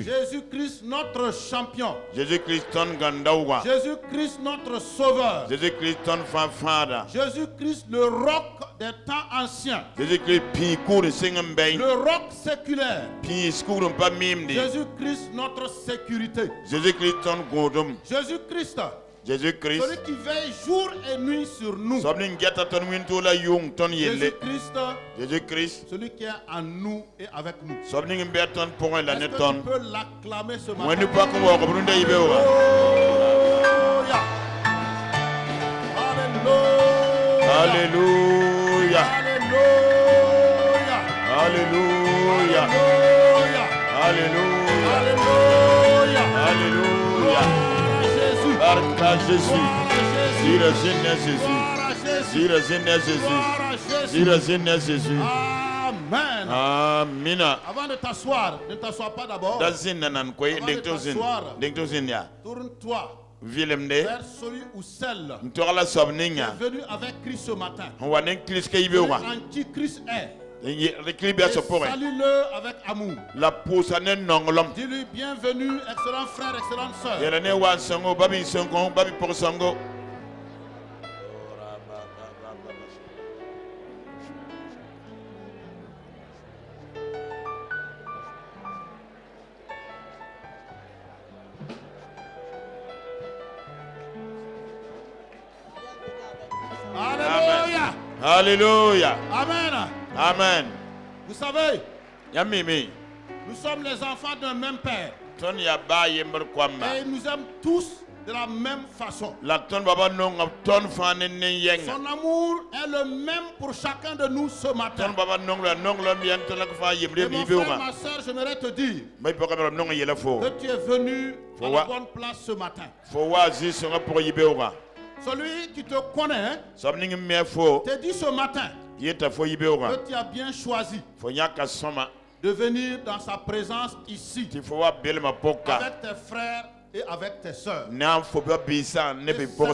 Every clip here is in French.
Jésus-Christ notre champion. Jésus-Christ ton gandawa. Jésus-Christ notre sauveur. Jésus-Christ ton fafada. Jésus-Christ le roc des temps anciens. Jésus-Christ pi kour singambay. Le roc séculaire. Pi skour pa mimdi. Jésus-Christ notre sécurité. Jésus-Christ ton godum. Jésus-Christ. Jésus-Christ. Celui qui veille jour et nuit sur nous. Jésus-Christ. Jésus-Christ. Celui qui est en nous et avec nous. Est-ce que tu peux l'acclamer ce matin? Alléluia. Alléluia. Alléluia. Alléluia. Alléluia. Alléluia. Barka Jésus. Sire Jésus. Amen. Amen. Avant de t'asseoir, ne t'assois pas d'abord. Tourne-toi vers celui ou celle qui est venu avec Christ ce matin. Antichrist est. Salue-le avec amour. Dis-lui bienvenue, excellent frère, excellente sœur. Alléluia. Alléluia. Amen. Amen. Vous savez, Yamimi. Nous sommes les enfants d'un même père. Et il il nous aime tous de la même façon. Son amour est le même pour chacun de nous ce matin. Et mon frère, ma soeur, j'aimerais te dire que tu es venu à la bonne place ce matin. Celui qui te connaît te dit ce matin que tu as bien choisi de venir dans sa présence ici avec tes frères et avec tes sœurs.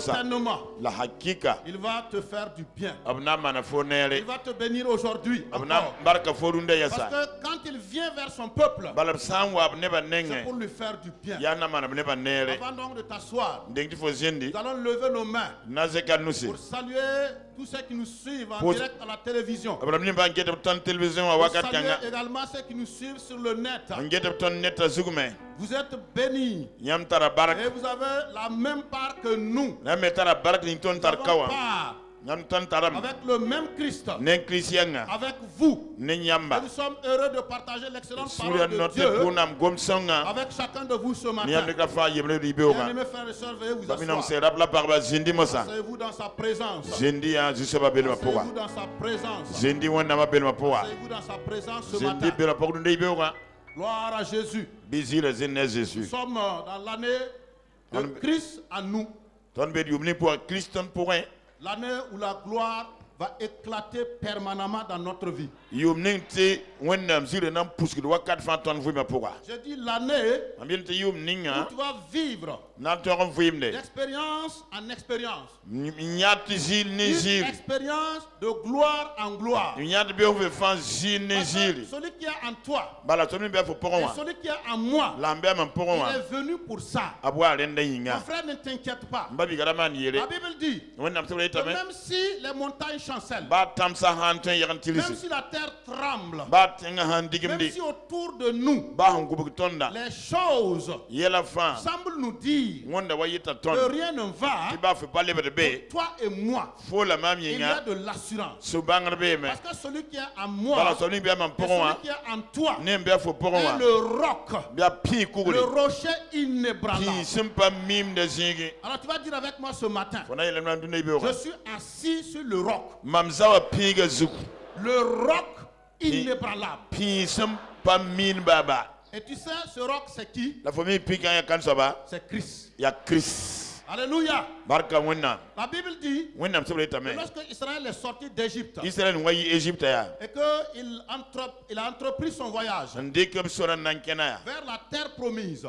Certainement, il va te faire du bien. Il va te bénir aujourd'hui. Parce que quand il vient vers son peuple, c'est pour lui faire du bien. Avant donc de t'asseoir, nous allons lever nos mains pour saluer tous ceux qui nous suivent en direct à la télévision. Pour saluer également ceux qui nous suivent sur le net. Vous êtes bénis. Et vous avez la même part que nous. Nous avons part avec le même Christ. Avec vous. Et nous sommes heureux de partager l'excellente parole de Dieu avec chacun de vous ce matin. Bien-aimés frères et sœurs, veuillez vous asseoir. Asseyez-vous dans sa présence. Asseyez-vous dans sa présence. Asseyez-vous dans sa présence ce matin. Gloire à Jésus. Nous sommes dans l'année de Christ en nous. L'année où la gloire va éclater permanemment dans notre vie. Je dis l'année où tu vas vivre d'expérience en expérience. Une expérience de gloire en gloire. Parce que celui qui est en toi et celui qui est en moi, il est venu pour ça. Mon frère, ne t'inquiète pas. La Bible dit que même si les montagnes chancellent, même si la terre tremble, même si autour de nous les choses semblent nous dire que rien ne va, pour toi et moi, il y a de l'assurance. Parce que celui qui est en moi et celui qui est en toi est le roc, le rocher inébranlable. Alors tu vas dire avec moi ce matin, je suis assis sur le roc. Le roc inébranlable. Et tu sais, ce roc, c'est qui? C'est Christ. Alléluia. La Bible dit que lorsque Israël est sorti d'Égypte et qu'il a entrepris son voyage vers la terre promise,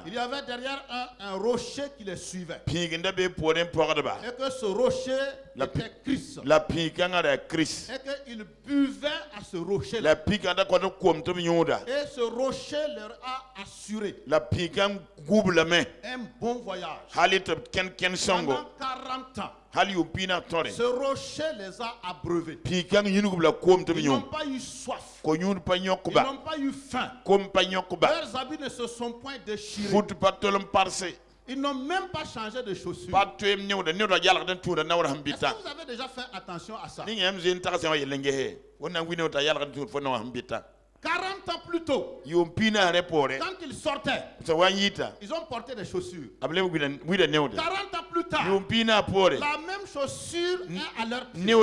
il y avait derrière un rocher qui les suivait. Et que ce rocher était Christ. La pikanga de Christ. Et qu'ils buvaient à ce rocher. La pikanga de kwam to nyoda. Et ce rocher leur a assuré. La pikang gouble main. Un bon voyage. Halit ken songo. Pendant 40 ans. Ce rocher les a abreuvés. Ils n'ont pas eu soif. Ils n'ont pas eu faim. Leurs habits ne se sont point déchirés. Ils n'ont même pas changé de chaussures. Est-ce que vous avez déjà fait attention à ça? 40 ans plus tôt, quand ils sortaient, ils ont porté des chaussures. 40 ans plus tard, la même chaussure est à leur pied.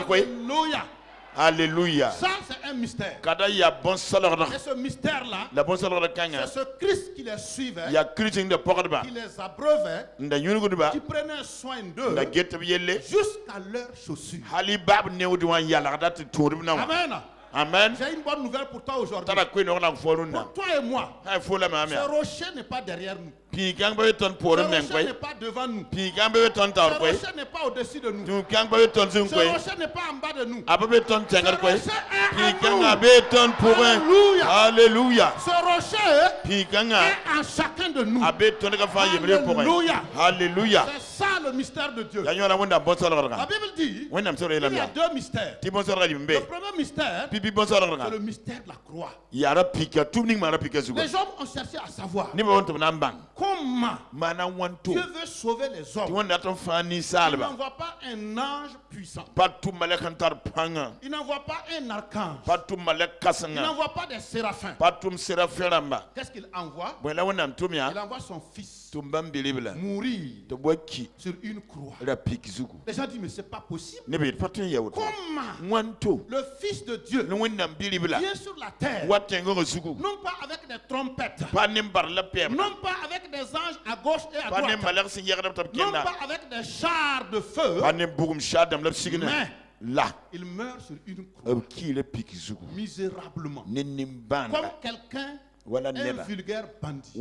Alléluia. Alléluia. Ça, c'est un mystère. Et ce mystère-là, c'est ce Christ qui les suivait, qui les abreuvait, qui prenait soin d'eux jusqu'à leurs chaussures. Amen. Amen. J'ai une bonne nouvelle pour toi aujourd'hui. Pour toi et moi, ce rocher n'est pas derrière nous. Ce rocher n'est pas devant nous. Ce rocher n'est pas au-dessus de nous. Ce rocher n'est pas en bas de nous. Ce rocher est en nous. Alléluia. Ce rocher est en chacun de nous. Alléluia. Alléluia. C'est ça le mystère de Dieu. La Bible dit qu'il y a deux mystères. Le premier mystère, c'est le mystère de la croix. Les hommes ont cherché à savoir comment Dieu veut sauver les hommes. Il n'envoie pas un ange puissant. Il n'envoie pas un archange. Il n'envoie pas des séraphins. Qu'est-ce qu'il envoie? Il envoie son fils mourir sur une croix. Les gens disent mais c'est pas possible. Comment le Fils de Dieu vient sur la terre, non pas avec des trompettes, non pas avec des anges à gauche et à droite, non pas avec des chars de feu, mais là, il meurt sur une croix misérablement, comme quelqu'un, un vulgaire bandit. Ça,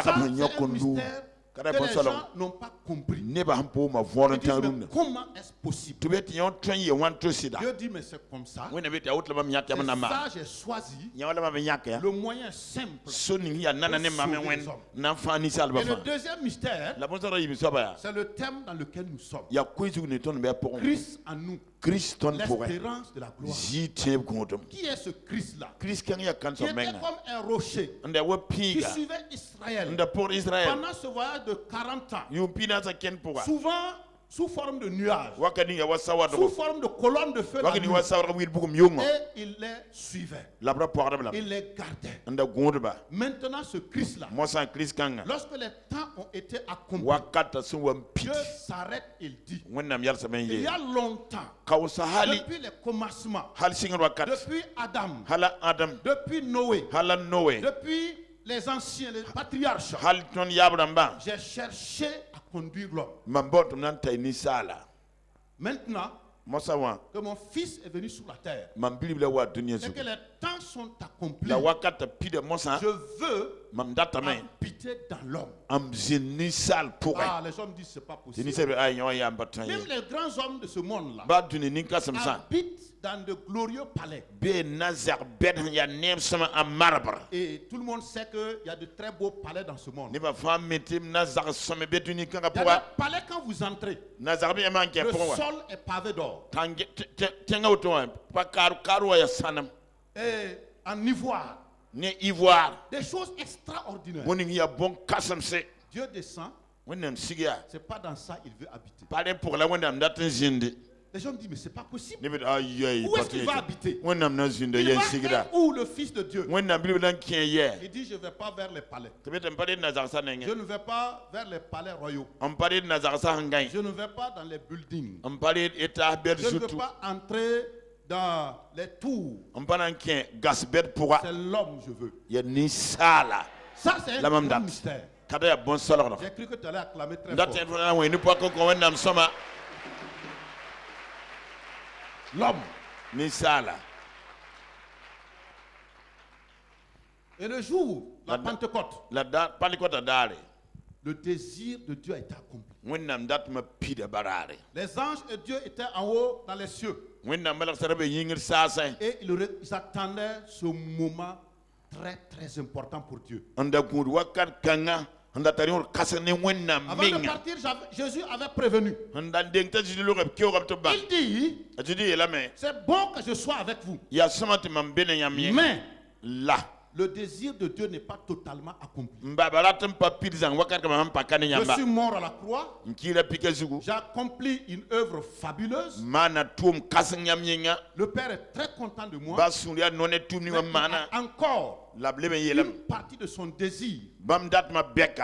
c'est un mystère que les gens n'ont pas compris. Ils disent, mais comment est-ce possible? Dieu dit, mais c'est comme ça. Et ça, j'ai choisi le moyen simple pour sauver les hommes. Et le deuxième mystère, c'est le thème dans lequel nous sommes. Christ en nous. L'espérance de la gloire. Qui est ce Christ-là? Qui était comme un rocher qui suivait Israël pendant ce voyage de 40 ans. Souvent sous forme de nuages, sous forme de colonnes de feu la nuit. Et il les suivait, il les gardait. Maintenant ce Christ-là, lorsque les temps ont été accomplis, Dieu s'arrête, il dit, il y a longtemps, depuis les commencements, depuis Adam, depuis Noé, depuis les anciens, les patriarches, j'ai cherché à conduire l'homme. Maintenant que mon fils est venu sur la terre et que les temps sont accomplis, je veux habiter dans l'homme. Les hommes disent c'est pas possible. Même les grands hommes de ce monde-là habitent dans de glorieux palais. Et tout le monde sait qu'il y a de très beaux palais dans ce monde. Il y a des palais quand vous entrez, le sol est pavé d'or. Et en ivoire. Des choses extraordinaires. Dieu descend. C'est pas dans ça qu'il veut habiter. Les gens disent mais c'est pas possible. Où est-ce qu'il va habiter? Il va où le Fils de Dieu? Il dit je ne vais pas vers les palais. Je ne vais pas vers les palais royaux. Je ne vais pas dans les buildings. Je ne veux pas entrer dans les tours. C'est l'homme je veux. Ça c'est un grand mystère. J'ai cru que tu allais acclamer très fort. L'homme. Et le jour, la Pentecôte, le désir de Dieu a été accompli. Les anges et Dieu étaient en haut dans les cieux. Et ils attendaient ce moment très très important pour Dieu. Avant de partir, Jésus avait prévenu. Il dit, c'est bon que je sois avec vous. Mais le désir de Dieu n'est pas totalement accompli. Je suis mort à la croix. J'ai accompli une œuvre fabuleuse. Le Père est très content de moi. Mais il a encore une partie de son désir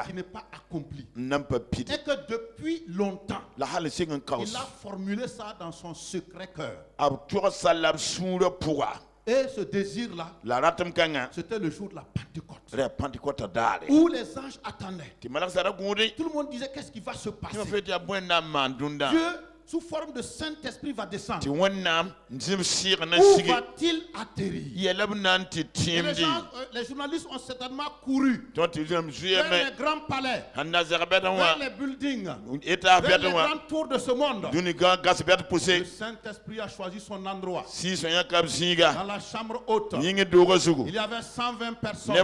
qui n'est pas accomplie. Et que depuis longtemps, il a formulé ça dans son secret cœur. Et ce désir-là, c'était le jour de la Pentecôte, où les anges attendaient. Tout le monde disait, qu'est-ce qui va se passer? Dieu, sous forme de Saint-Esprit, va descendre. Où va-t-il atterrir? Les journalistes ont certainement couru vers les grands palais, vers les buildings, vers les grandes tours de ce monde. Le Saint-Esprit a choisi son endroit. Dans la chambre haute, il y avait 120 personnes, des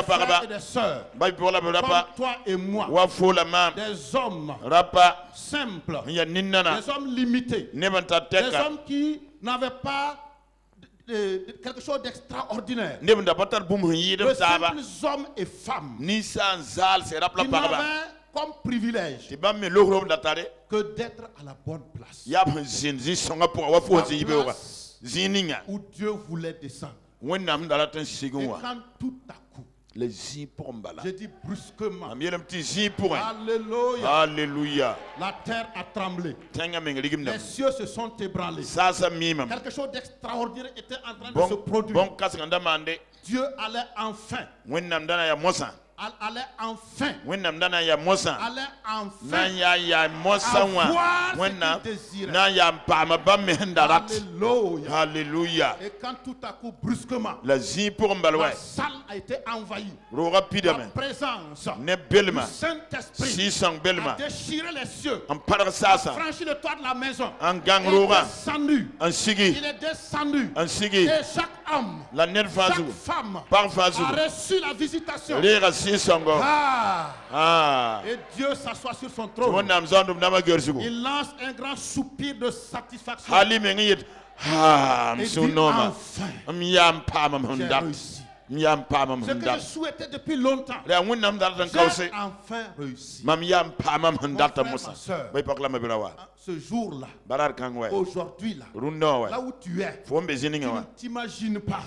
frères et des sœurs, comme toi et moi, des hommes simples, des hommes limités, des hommes qui n'avaient pas quelque chose d'extraordinaire, de simples hommes et femmes qui n'avaient comme privilège que d'être à la bonne place, la place où Dieu voulait descendre. Et quand tout à coup, je dis brusquement, Alléluia. Alléluia. La terre a tremblé. Les cieux se sont ébranlés. Quelque chose d'extraordinaire était en train de se produire. Dieu allait enfin avoir ce qu'il désirait. Alléluia. Et quand tout à coup, brusquement, la salle a été envahie, la présence du Saint-Esprit a déchiré les cieux, a franchi le toit de la maison, il est descendu, et chaque homme, chaque femme a reçu la visitation. Et Dieu s'assoit sur son trône. Il lance un grand soupir de satisfaction. Et dit, enfin, j'ai réussi. Ce que je souhaitais depuis longtemps, j'ai enfin réussi. Mon frère, ma soeur, ce jour-là, aujourd'hui là, là où tu es, tu ne t'imagines pas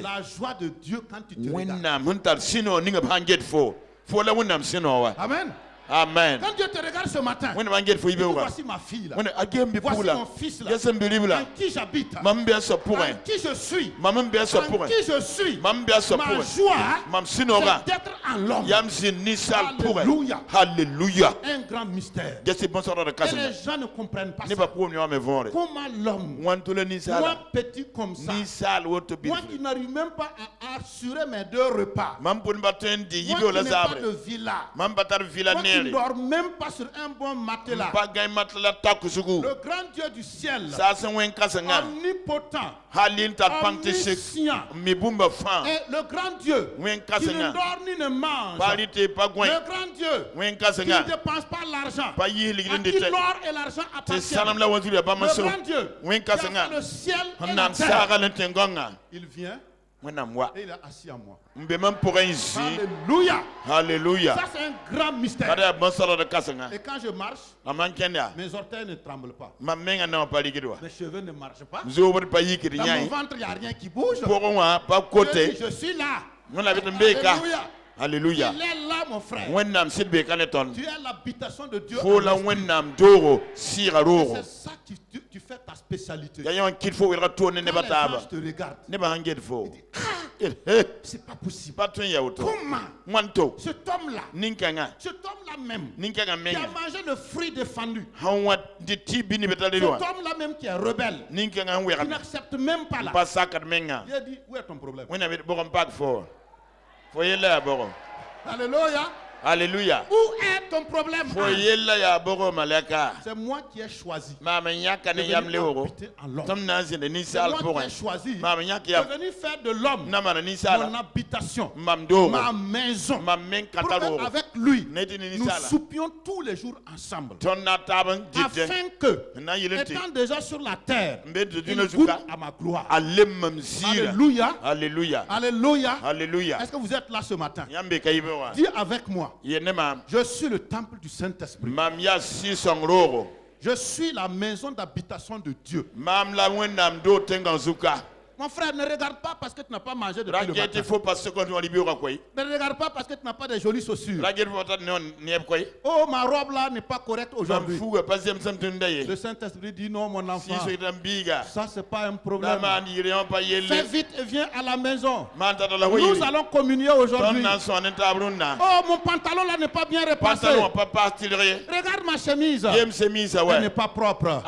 la joie de Dieu quand tu te regardes. Amen. Amen. Quand Dieu te regarde ce matin, voici ma fille là, voici mon fils là, en qui j'habite, en qui je suis, ma joie, c'est d'être en l'homme. Alléluia. Alléluia. Un grand mystère. Et les gens ne comprennent pas ça. Comment l'homme, moi petit comme ça, moi qui n'arrive même pas à assurer mes 2 repas, moi qui n'ai pas de villa, moi qui ne dors même pas sur un bon matelas, le grand Dieu du ciel, omnipotent, omniscient, et le grand Dieu qui ne dort ni ne mange, le grand Dieu qui ne dépense pas l'argent, à qui l'or et l'argent appartiennent, le grand Dieu qui a fait le ciel et la terre, il vient et il est assis à moi. Alléluia. Alléluia. Ça c'est un grand mystère. Et quand je marche, mes orteils ne tremblent pas, mes cheveux ne marchent pas, dans mon ventre il n'y a rien qui bouge. Je suis là. Alléluia. Alléluia. Il est là, mon frère. Tu es l'habitation de Dieu. C'est ça que tu fais ta spécialité. Quand les gens te regardent, ils disent, c'est pas possible. Comment cet homme-là même, qui a mangé le fruit défendu, cet homme-là même qui est rebelle, qui n'accepte même pas là, il a dit, où est ton problème? Alléluia. Alléluia. Où est ton problème? C'est moi qui ai choisi de venir habiter en l'homme. C'est moi qui ai choisi de venir faire de l'homme mon habitation, ma maison, pour qu'avec lui, nous soupions tous les jours ensemble. Afin que, étant déjà sur la terre, il goûte à ma gloire. Alléluia. Alléluia. Alléluia. Alléluia. Est-ce que vous êtes là ce matin? Dis avec moi. Je suis le temple du Saint-Esprit. Je suis la maison d'habitation de Dieu. Mon frère, ne regarde pas parce que tu n'as pas mangé depuis le matin. Ne regarde pas parce que tu n'as pas de jolies chaussures. Oh, ma robe là n'est pas correcte aujourd'hui. Le Saint-Esprit dit non, mon enfant. Ça, c'est pas un problème. Fais vite et viens à la maison. Nous allons communier aujourd'hui. Oh, mon pantalon là n'est pas bien repassé. Regarde ma chemise. Elle n'est pas propre.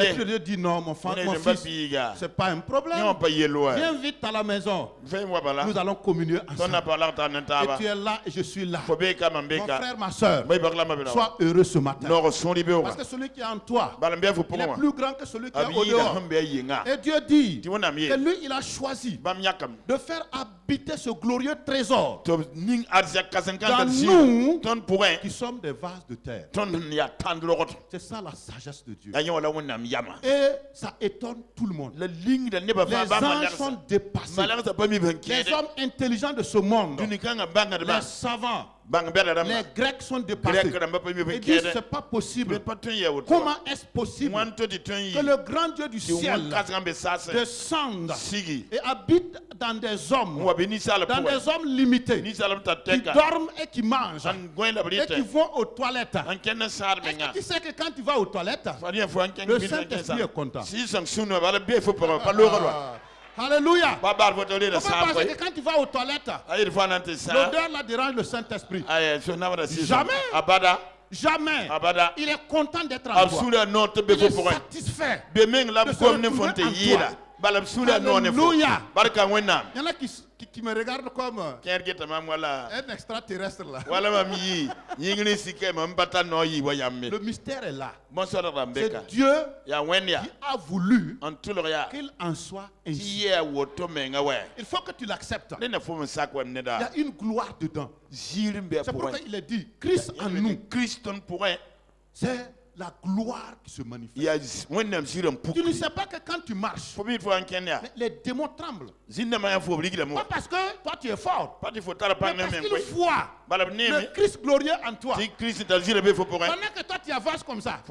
Et Dieu dit non, mon fils, c'est pas un problème. Viens vite à la maison. Nous allons communier ensemble. Et tu es là et je suis là. Mon frère, ma soeur, sois heureux ce matin. Parce que celui qui est en toi, il est plus grand que celui qui est au dehors. Et Dieu dit que lui, il a choisi de faire habiter ce glorieux trésor dans nous qui sommes des vases de terre. C'est ça la sagesse de Dieu. Et ça étonne tout le monde. Les anges sont dépassés. Les hommes intelligents de ce monde, les savants, les Grecs sont dépassés. Ils disent c'est pas possible. Comment est-ce possible que le grand Dieu du ciel descende et habite dans des hommes limités, qui dorment et qui mangent et qui vont aux toilettes? Est-ce que tu sais que quand tu vas aux toilettes, le Saint-Esprit est content? Alléluia. On peut penser que quand tu vas aux toilettes, l'odeur là dérange le Saint-Esprit. Jamais. Jamais. Il est content d'être en toi. Il est satisfait de se retrouver en toi. Alléluia. Il y en a qui me regardent comme un extraterrestre là. Le mystère est là. C'est Dieu qui a voulu qu'il en soit ainsi. Il faut que tu l'acceptes. Il y a une gloire dedans. C'est pourquoi il est dit Christ en nous. C'est la gloire qui se manifeste. Tu ne sais pas que quand tu marches, les démons tremblent. Pas parce que toi tu es fort, mais parce qu'ils voient le Christ glorieux en toi. Pendant que toi tu avances comme ça,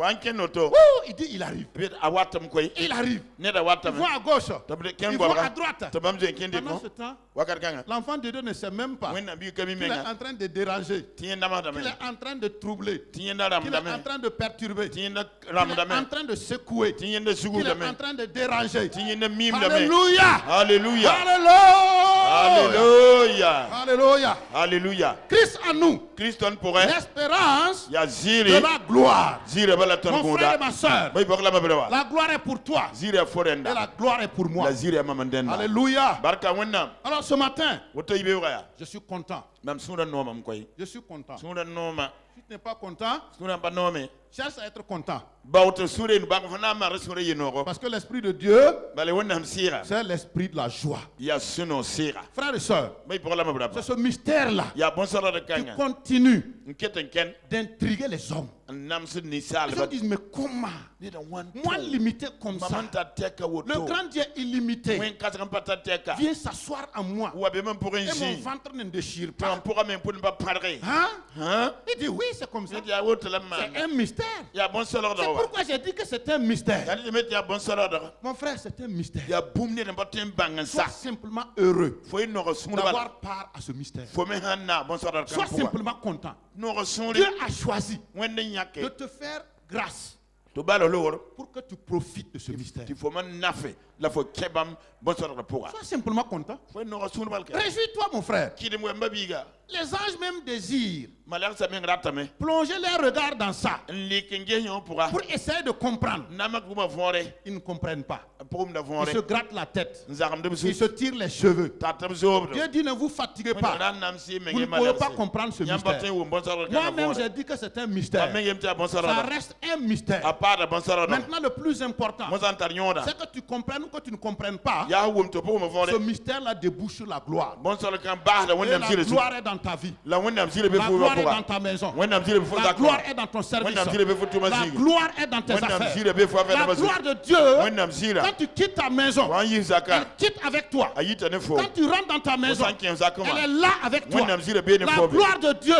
il dit il arrive. Il arrive. Il voit à gauche, il voit à droite. Pendant ce temps, l'enfant de Dieu ne sait même pas qu'il est en train de déranger, qu'il est en train de troubler, qu'il est en train de perturber, qu'il est en train de secouer, qu'il est en train de déranger. Alléluia. Alléluia. Alléluia. Alléluia. Alléluia. Christ en nous. L'espérance de la gloire. Mon frère et ma soeur, la gloire est pour toi. Et la gloire est pour moi. Alléluia. Alors ce matin, je suis content. Je suis content. Si tu n'es pas content, cherche à être content. Parce que l'Esprit de Dieu, c'est l'Esprit de la joie. Frères et sœurs, c'est ce mystère-là qui continue d'intriguer les hommes. Les gens disent, mais comment? Moi limité comme ça. Le grand Dieu illimité vient s'asseoir en moi. Et mon ventre ne déchire pas. Hein? Il dit, oui, c'est comme ça. C'est un mystère. C'est pourquoi j'ai dit que c'est un mystère. Mon frère, c'est un mystère. Sois simplement heureux d'avoir part à ce mystère. Sois simplement content. Dieu a choisi de te faire grâce pour que tu profites de ce mystère. Sois simplement content. Réjouis-toi, mon frère. Les anges même désirent plonger leur regard dans ça pour essayer de comprendre. Ils ne comprennent pas. Ils se grattent la tête. Ils se tirent les cheveux. Dieu dit ne vous fatiguez pas. Vous ne pouvez pas comprendre ce mystère. Moi-même j'ai dit que c'est un mystère. Ça reste un mystère. Maintenant le plus important, c'est que tu comprennes ou que tu ne comprennes pas. Ce mystère-là débouche sur la gloire. Et la gloire est dans ta vie. La gloire est dans ta maison. La gloire est dans ton service. La gloire est dans tes affaires. La gloire de Dieu, quand tu quittes ta maison, elle quitte avec toi. Quand tu rentres dans ta maison, elle est là avec toi. La gloire de Dieu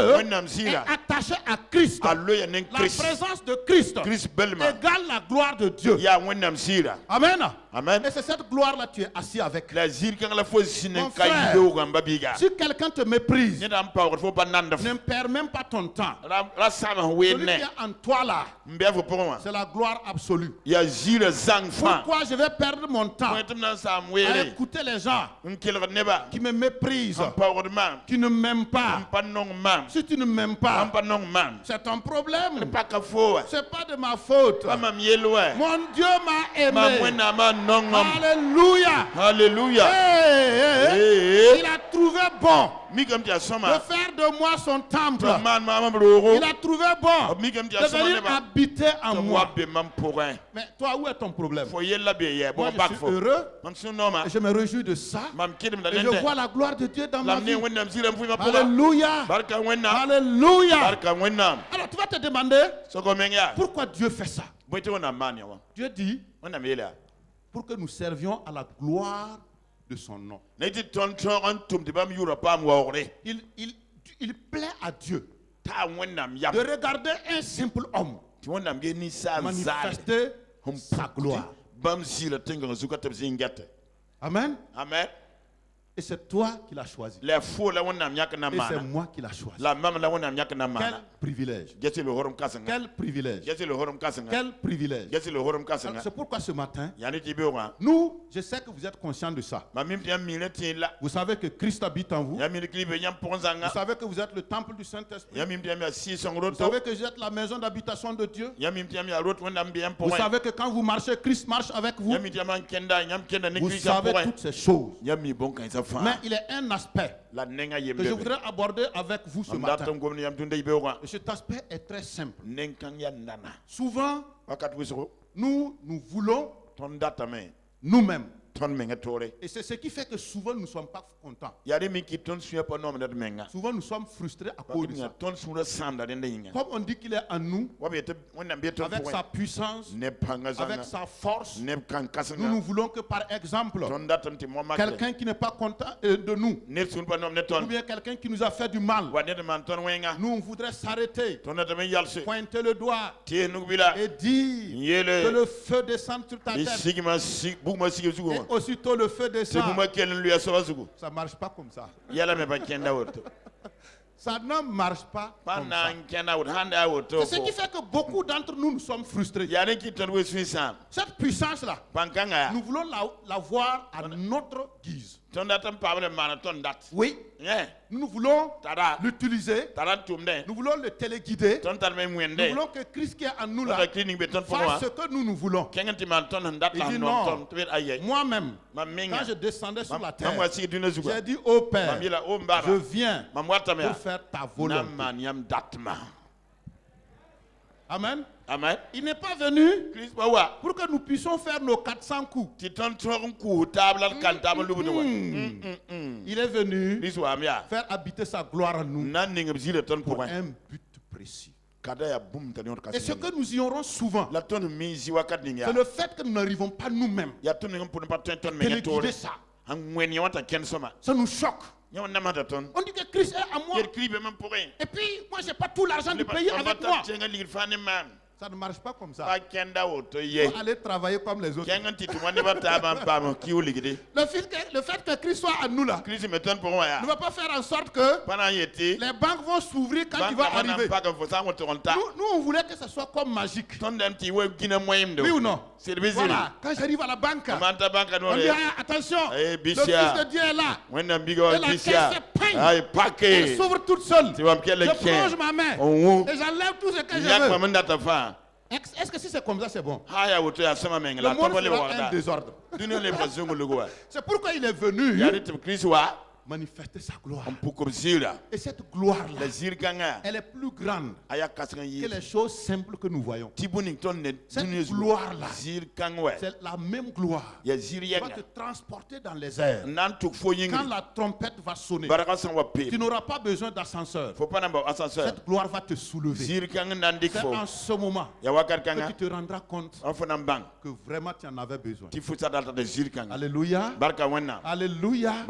est attachée à Christ. La présence de Christ égale la gloire de Dieu. Amen. Amen. Et c'est cette gloire-là tu es assis avec. Mon frère, si quelqu'un te méprise, ne perds même pas ton temps. Celui qui est en toi là, c'est la gloire absolue. Pourquoi je vais perdre mon temps à écouter les gens qui me méprisent, qui ne m'aiment pas? Si tu ne m'aimes pas, c'est ton problème. C'est pas de ma faute. Mon Dieu m'a aimé. Alléluia. Alléluia. Il a trouvé bon de faire de moi son temple. Il a trouvé bon de venir habiter en moi. Mais toi, où est ton problème? Moi, je suis heureux et je me réjouis de ça. Et je vois la gloire de Dieu dans ma vie. Alléluia. Alléluia. Alors tu vas te demander pourquoi Dieu fait ça. Dieu dit pour que nous servions à la gloire de son nom. Il plaît à Dieu de regarder un simple homme manifester sa gloire. Amen. Amen. Et c'est toi qui l'as choisi. Et c'est moi qui l'ai choisi. Quel privilège. Quel privilège. Quel privilège. C'est pourquoi ce matin, nous, je sais que vous êtes conscients de ça. Vous savez que Christ habite en vous. Vous savez que vous êtes le temple du Saint-Esprit. Vous savez que vous êtes la maison d'habitation de Dieu. Vous savez que quand vous marchez, Christ marche avec vous. Vous savez toutes ces choses. Mais il est un aspect que je voudrais aborder avec vous ce matin. Et cet aspect est très simple. Souvent, nous voulons nous-mêmes. Et c'est ce qui fait que souvent nous ne sommes pas contents. Souvent nous sommes frustrés à cause de ça. Comme on dit qu'il est en nous, avec sa puissance, avec sa force, nous voulons que par exemple, quelqu'un qui n'est pas content de nous, ou bien quelqu'un qui nous a fait du mal, nous on voudrait s'arrêter, pointer le doigt et dire que le feu descende sur ta tête. Et aussitôt le feu descend. Ça ne marche pas comme ça. Ça ne marche pas comme ça. C'est ce qui fait que beaucoup d'entre nous nous sommes frustrés. Cette puissance-là, nous voulons la voir à notre guise. Oui. Nous voulons l'utiliser. Nous voulons le téléguider. Nous voulons que Christ qui est en nous là fasse ce que nous voulons. Il dit non. Moi-même, quand je descendais sur la terre, j'ai dit au Père, je viens pour faire ta volonté. Amen. Amen. Il n'est pas venu pour que nous puissions faire nos 400 coups. Il est venu faire habiter sa gloire en nous pour un but précis. Et ce que nous ignorons souvent, c'est le fait que nous n'arrivons pas nous-mêmes à téléguider ça. Ça nous choque. On dit que Christ est à moi. Et puis, moi, je n'ai pas tout l'argent du pays avec moi. Ça ne marche pas comme ça. Il faut aller travailler comme les autres. Le fait que Christ soit à nous là ne va pas faire en sorte que les banques vont s'ouvrir quand il va arriver. Nous, on voulait que ce soit comme magique. Oui ou non? Voilà. Quand j'arrive à la banque, on dit attention, le Fils de Dieu est là. Et la caisse est peinte. Elle s'ouvre toute seule. Je plonge ma main et j'enlève tout ce que je veux. Est-ce que si c'est comme ça, c'est bon? Le monde sera un désordre. C'est pourquoi il est venu manifester sa gloire. Et cette gloire-là, elle est plus grande que les choses simples que nous voyons. Cette gloire-là, c'est la même gloire qui va te transporter dans les airs. Quand la trompette va sonner, tu n'auras pas besoin d'ascenseur. Cette gloire va te soulever. C'est en ce moment que tu te rendras compte que vraiment tu en avais besoin. Alléluia. Alléluia.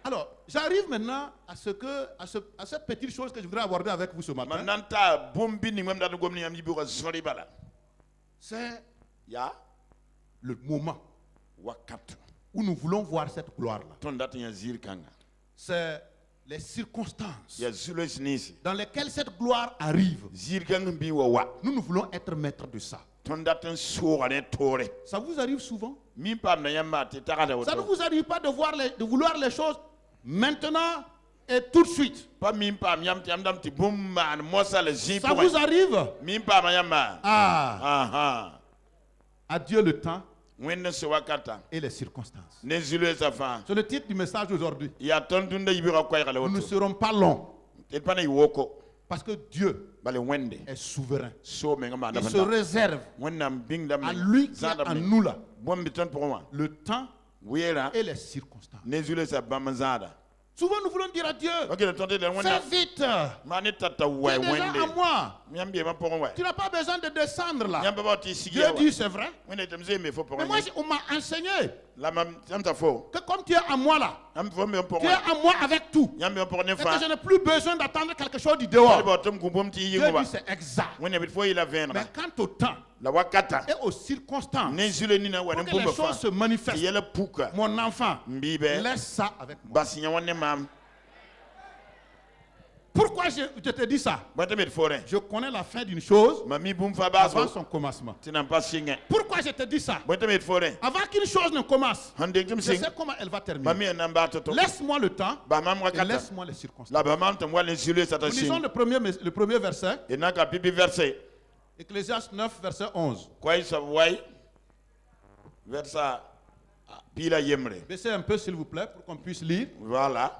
Alors, j'arrive maintenant à cette petite chose que je voudrais aborder avec vous ce matin. C'est le moment où nous voulons voir cette gloire-là. C'est les circonstances dans lesquelles cette gloire arrive. Nous voulons être maîtres de ça. Ça vous arrive souvent? Ça ne vous arrive pas de vouloir les choses maintenant et tout de suite? Ça vous arrive? À Dieu le temps et les circonstances. C'est le titre du message d'aujourd'hui. Nous ne serons pas longs. Parce que Dieu est souverain. Il se réserve à lui qui est en nous là le temps et les circonstances. Souvent nous voulons dire à Dieu, fais vite, tu es déjà à moi, tu n'as pas besoin de descendre là. Dieu dit c'est vrai, mais moi on m'a enseigné que comme tu es à moi là, tu es à moi avec tout, et que je n'ai plus besoin d'attendre quelque chose du dehors. Dieu dit c'est exact, mais quant au temps et aux circonstances pour que les choses se manifestent, mon enfant, laisse ça avec moi. Pourquoi je te dis ça? Je connais la fin d'une chose avant son commencement. Pourquoi je te dis ça? Avant qu'une chose ne commence, je sais comment elle va terminer. Laisse-moi le temps et laisse-moi les circonstances. Nous lisons le premier verset. Ecclésiaste 9, verset 11. Baissez un peu s'il vous plaît pour qu'on puisse lire. Voilà.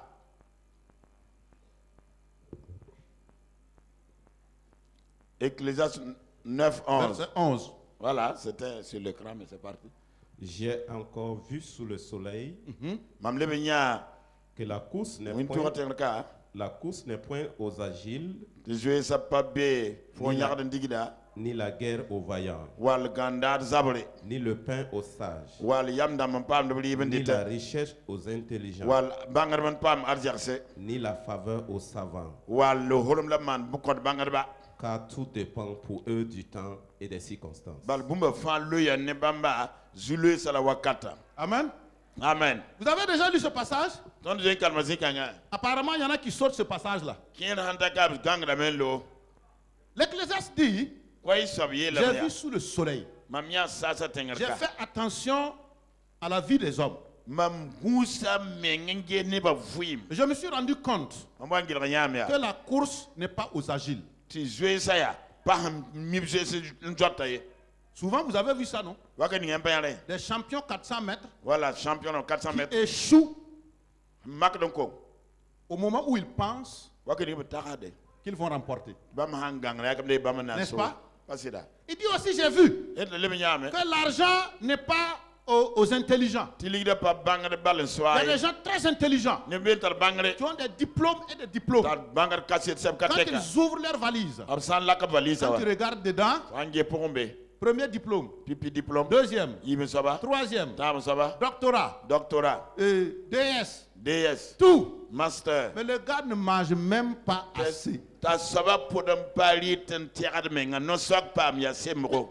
Ecclésiaste 9, 11. Verset 11. Voilà, c'était sur l'écran, mais c'est parti. J'ai encore vu sous le soleil que la course n'est point aux agiles, ni la guerre aux vaillants, ni le pain aux sages, ni la richesse aux intelligents, ni la faveur aux savants, car tout dépend pour eux du temps et des circonstances. Amen. Amen. Vous avez déjà lu ce passage? Apparemment, il y en a qui sautent ce passage-là. L'Ecclésiaste dit, j'ai vu sous le soleil. J'ai fait attention à la vie des hommes. Je me suis rendu compte que la course n'est pas aux agiles. Souvent, vous avez vu ça, non? Des champions 400 mètres. Voilà, champion 400 mètres. Qui échouent au moment où ils pensent qu'ils vont remporter. N'est-ce pas? Il dit aussi, j'ai vu que l'argent n'est pas aux intelligents. Il y a des gens très intelligents qui ont des diplômes et des diplômes. Quand ils ouvrent leur valise, quand tu regardes dedans, Premier diplôme. Deuxième. Troisième. Doctorat. DS. Tout. Master. Mais le gars ne mange même pas assez.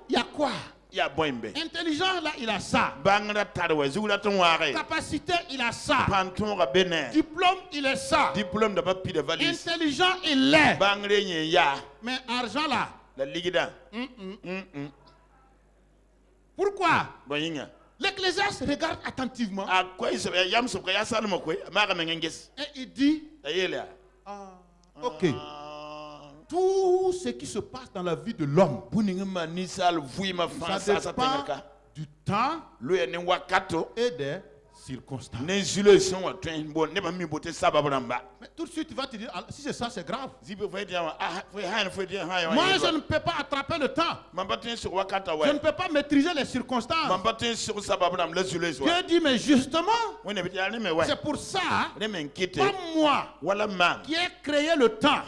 Il y a quoi? Intelligent, là, il a ça. Capacité, il a ça. Diplôme, il est ça. Intelligent, il l'est. Mais argent, là. Pourquoi? L'Ecclésiaste regarde attentivement. Et il dit, ok. Tout ce qui se passe dans la vie de l'homme, ça dépend du temps et des circonstances. Mais tout de suite, tu vas te dire, si c'est ça, c'est grave. Moi, je ne peux pas attraper le temps. Je ne peux pas maîtriser les circonstances. Dieu dit, mais justement, c'est pour ça, comme moi, qui ai créé le temps,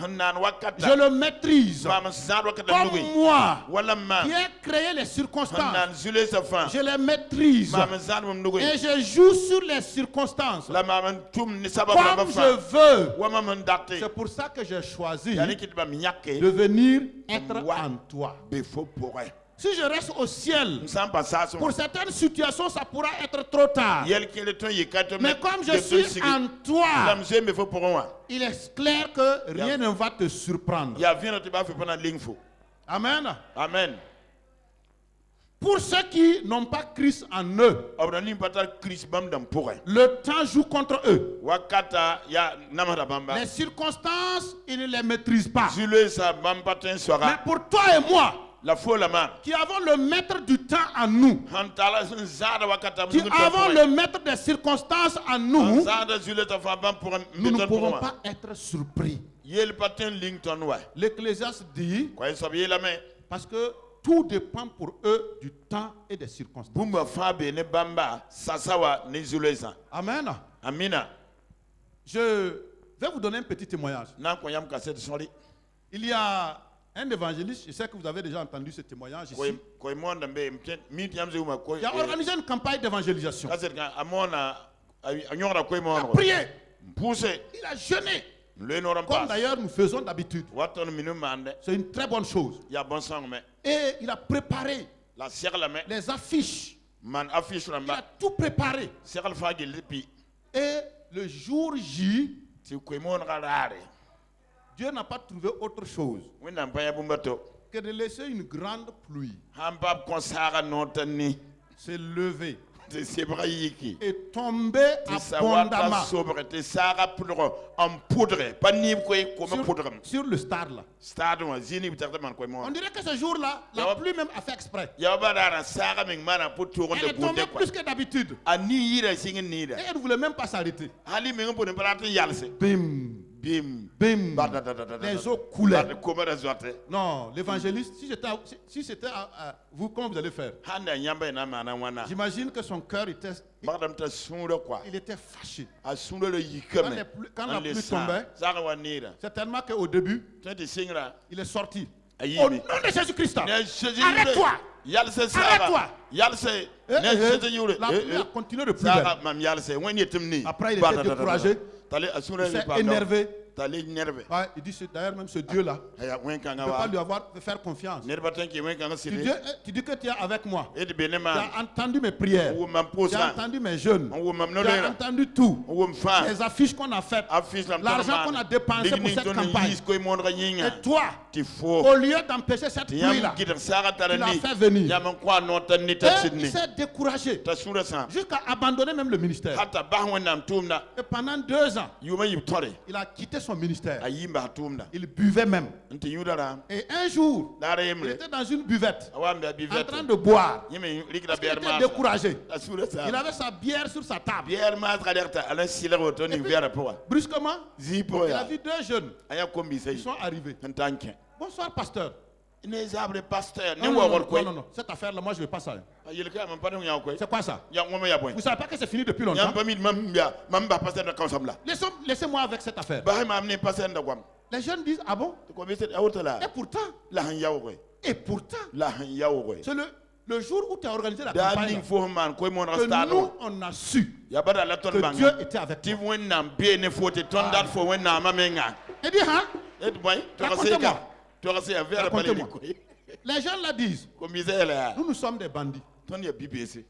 je le maîtrise. Comme moi, qui ai créé les circonstances, je les maîtrise. Et je joue sur les circonstances comme je veux. C'est pour ça que j'ai choisi de venir être en toi. Si je reste au ciel, pour certaines situations, ça pourra être trop tard. Mais comme je suis en toi, il est clair que rien ne va te surprendre. Amen. Amen. Pour ceux qui n'ont pas Christ en eux, le temps joue contre eux. Les circonstances, ils ne les maîtrisent pas. Mais pour toi et moi, qui avons le maître du temps en nous, qui avons le maître des circonstances en nous, nous ne pouvons pas être surpris. L'Ecclésiaste dit, parce que tout dépend pour eux du temps et des circonstances. Amen. Je vais vous donner un petit témoignage. Il y a un évangéliste, je sais que vous avez déjà entendu ce témoignage ici. Il a organisé une campagne d'évangélisation. Il a prié. Il a jeûné. Comme d'ailleurs nous faisons d'habitude. C'est une très bonne chose. Et il a préparé les affiches. Il a tout préparé. Et le jour J, Dieu n'a pas trouvé autre chose que de laisser une grande pluie se lever et tomber abondamment sur le stade là. On dirait que ce jour-là, la pluie même a fait exprès. Elle est tombée plus que d'habitude. Et elle ne voulait même pas s'arrêter. Bim. Bim, bim, les eaux coulaient. Non, l'évangéliste, si c'était vous, comment vous allez faire? J'imagine que son cœur était fâché. Quand la pluie tombait, certainement qu'au début, il est sorti. Au nom de Jésus-Christ, arrête-toi! Arrête-toi! La pluie a continué de pleuvoir. Après, il était découragé. Il s'est énervé. Ouais, il dit d'ailleurs même ce Dieu-là, tu ne peux pas lui faire confiance. Tu dis que tu es avec moi. Tu as entendu mes prières. Tu as entendu mes jeûnes. Tu as entendu tout. Les affiches qu'on a faites. L'argent qu'on a dépensé pour cette campagne. Et toi, au lieu d'empêcher cette pluie-là, tu l'as fait venir. Et il s'est découragé. Jusqu'à abandonner même le ministère. Et pendant 2 ans, il a quitté son ministère. Il buvait même. Et un jour, il était dans une buvette, en train de boire. Parce qu'il était découragé. Il avait sa bière sur sa table. Et puis, brusquement, il a vu 2 jeunes. Ils sont arrivés. Bonsoir, pasteur. Non, cette affaire-là, moi je ne veux pas ça. C'est quoi ça? Vous ne savez pas que c'est fini depuis longtemps? Laissez-moi avec cette affaire. Les jeunes disent, ah bon? Et pourtant, Le jour où tu as organisé la campagne, que nous, on a su que Dieu était avec toi. Il dit, hein? Racontez-moi. Les gens la disent. Nous sommes des bandits.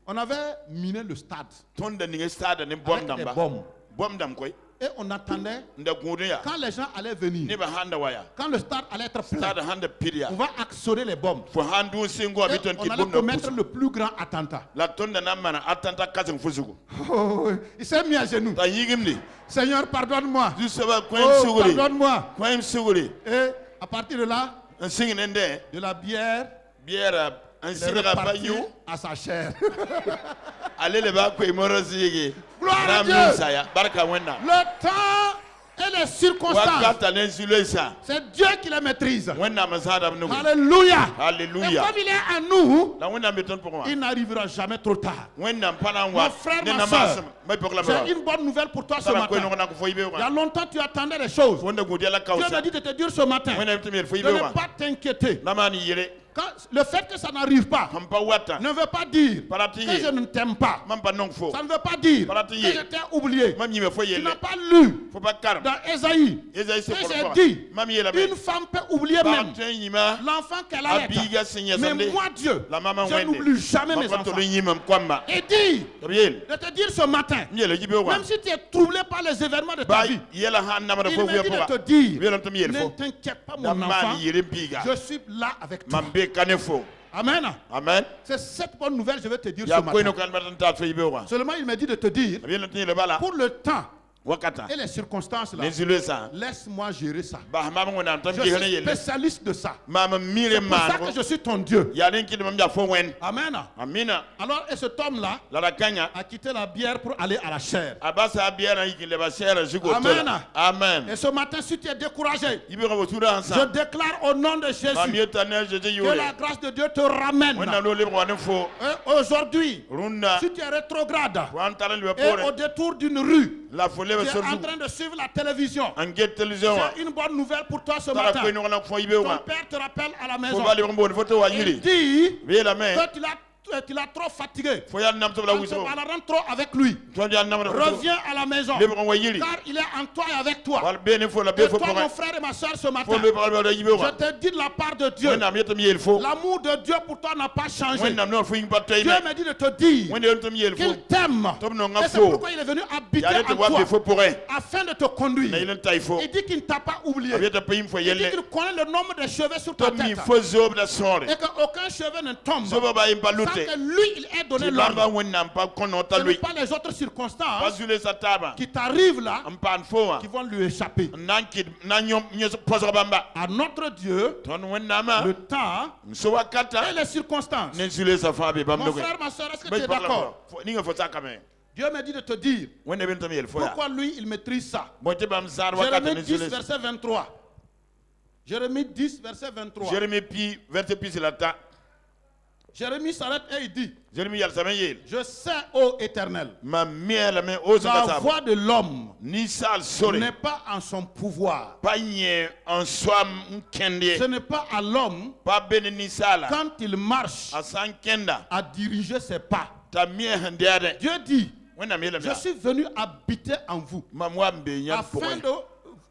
On avait miné le stade avec des bombes. Et on attendait quand les gens allaient venir, quand le stade allait être plein, on va actionner les bombes. Et on allait commettre le plus grand attentat. Oh, il s'est mis à genoux. Seigneur, pardonne-moi. Oh, pardonne-moi. Et à partir de là, de la bière, à sa chair. Gloire à Dieu. Le temps et les circonstances, c'est Dieu qui les maîtrise. Alléluia. Et comme il est à nous, il n'arrivera jamais trop tard. Mon frère, ma soeur, j'ai une bonne nouvelle pour toi ce matin. Il y a longtemps tu attendais les choses. Dieu m'a dit de te dire ce matin de ne pas t'inquiéter. Le fait que ça n'arrive pas ne veut pas dire que je ne t'aime pas. Ça ne veut pas dire que je t'ai oublié. Tu n'as pas lu dans Ésaïe. Et j'ai dit, une femme peut oublier même l'enfant qu'elle a. Mais moi Dieu, je n'oublie jamais mes enfants. Et dit, de te dire ce matin, même si tu es troublé par les événements de ta vie, il m'a dit de te dire, ne t'inquiète pas mon enfant, je suis là avec toi. Amen. Amen. C'est cette bonne nouvelle que je vais te dire ce matin. Seulement il m'a dit de te dire, pour le temps et les circonstances là, laisse-moi gérer ça. Je suis spécialiste de ça. C'est pour ça que je suis ton Dieu. Amen. Alors, et cet homme-là a quitté la bière pour aller à la chair. Amen. Et ce matin, si tu es découragé, je déclare au nom de Jésus que la grâce de Dieu te ramène. Aujourd'hui, si tu es rétrograde et au détour d'une rue, tu es en train de suivre la télévision, j'ai une bonne nouvelle pour toi ce matin. Ton père te rappelle à la maison. Il dit que tu l'as trop fatigué. Tu rentre trop avec lui. Reviens à la maison, car il est en toi et avec toi. Et toi, mon frère et ma soeur, ce matin, je te dis de la part de Dieu, l'amour de Dieu pour toi n'a pas changé. Dieu m'a dit de te dire qu'il t'aime. Et c'est pourquoi il est venu habiter en toi, afin de te conduire. Il dit qu'il ne t'a pas oublié. Il dit qu'il connaît le nombre de cheveux sur ta tête, et qu'aucun cheveu ne tombe sans que lui, il ait donné l'ordre. Ce n'est pas les autres circonstances qui t'arrivent là qui vont lui échapper. À notre Dieu, le temps et les circonstances. Mon frère, ma soeur, est-ce que tu es d'accord? Dieu m'a dit de te dire pourquoi lui, il maîtrise ça. Jérémie 10, verset 23. Jérémie 10, verset 23. Jérémie s'arrête et il dit, je sais, ô Éternel, la voix de l'homme n'est pas en son pouvoir. Ce n'est pas à l'homme, quand il marche, à diriger ses pas. Dieu dit, je suis venu habiter en vous, afin de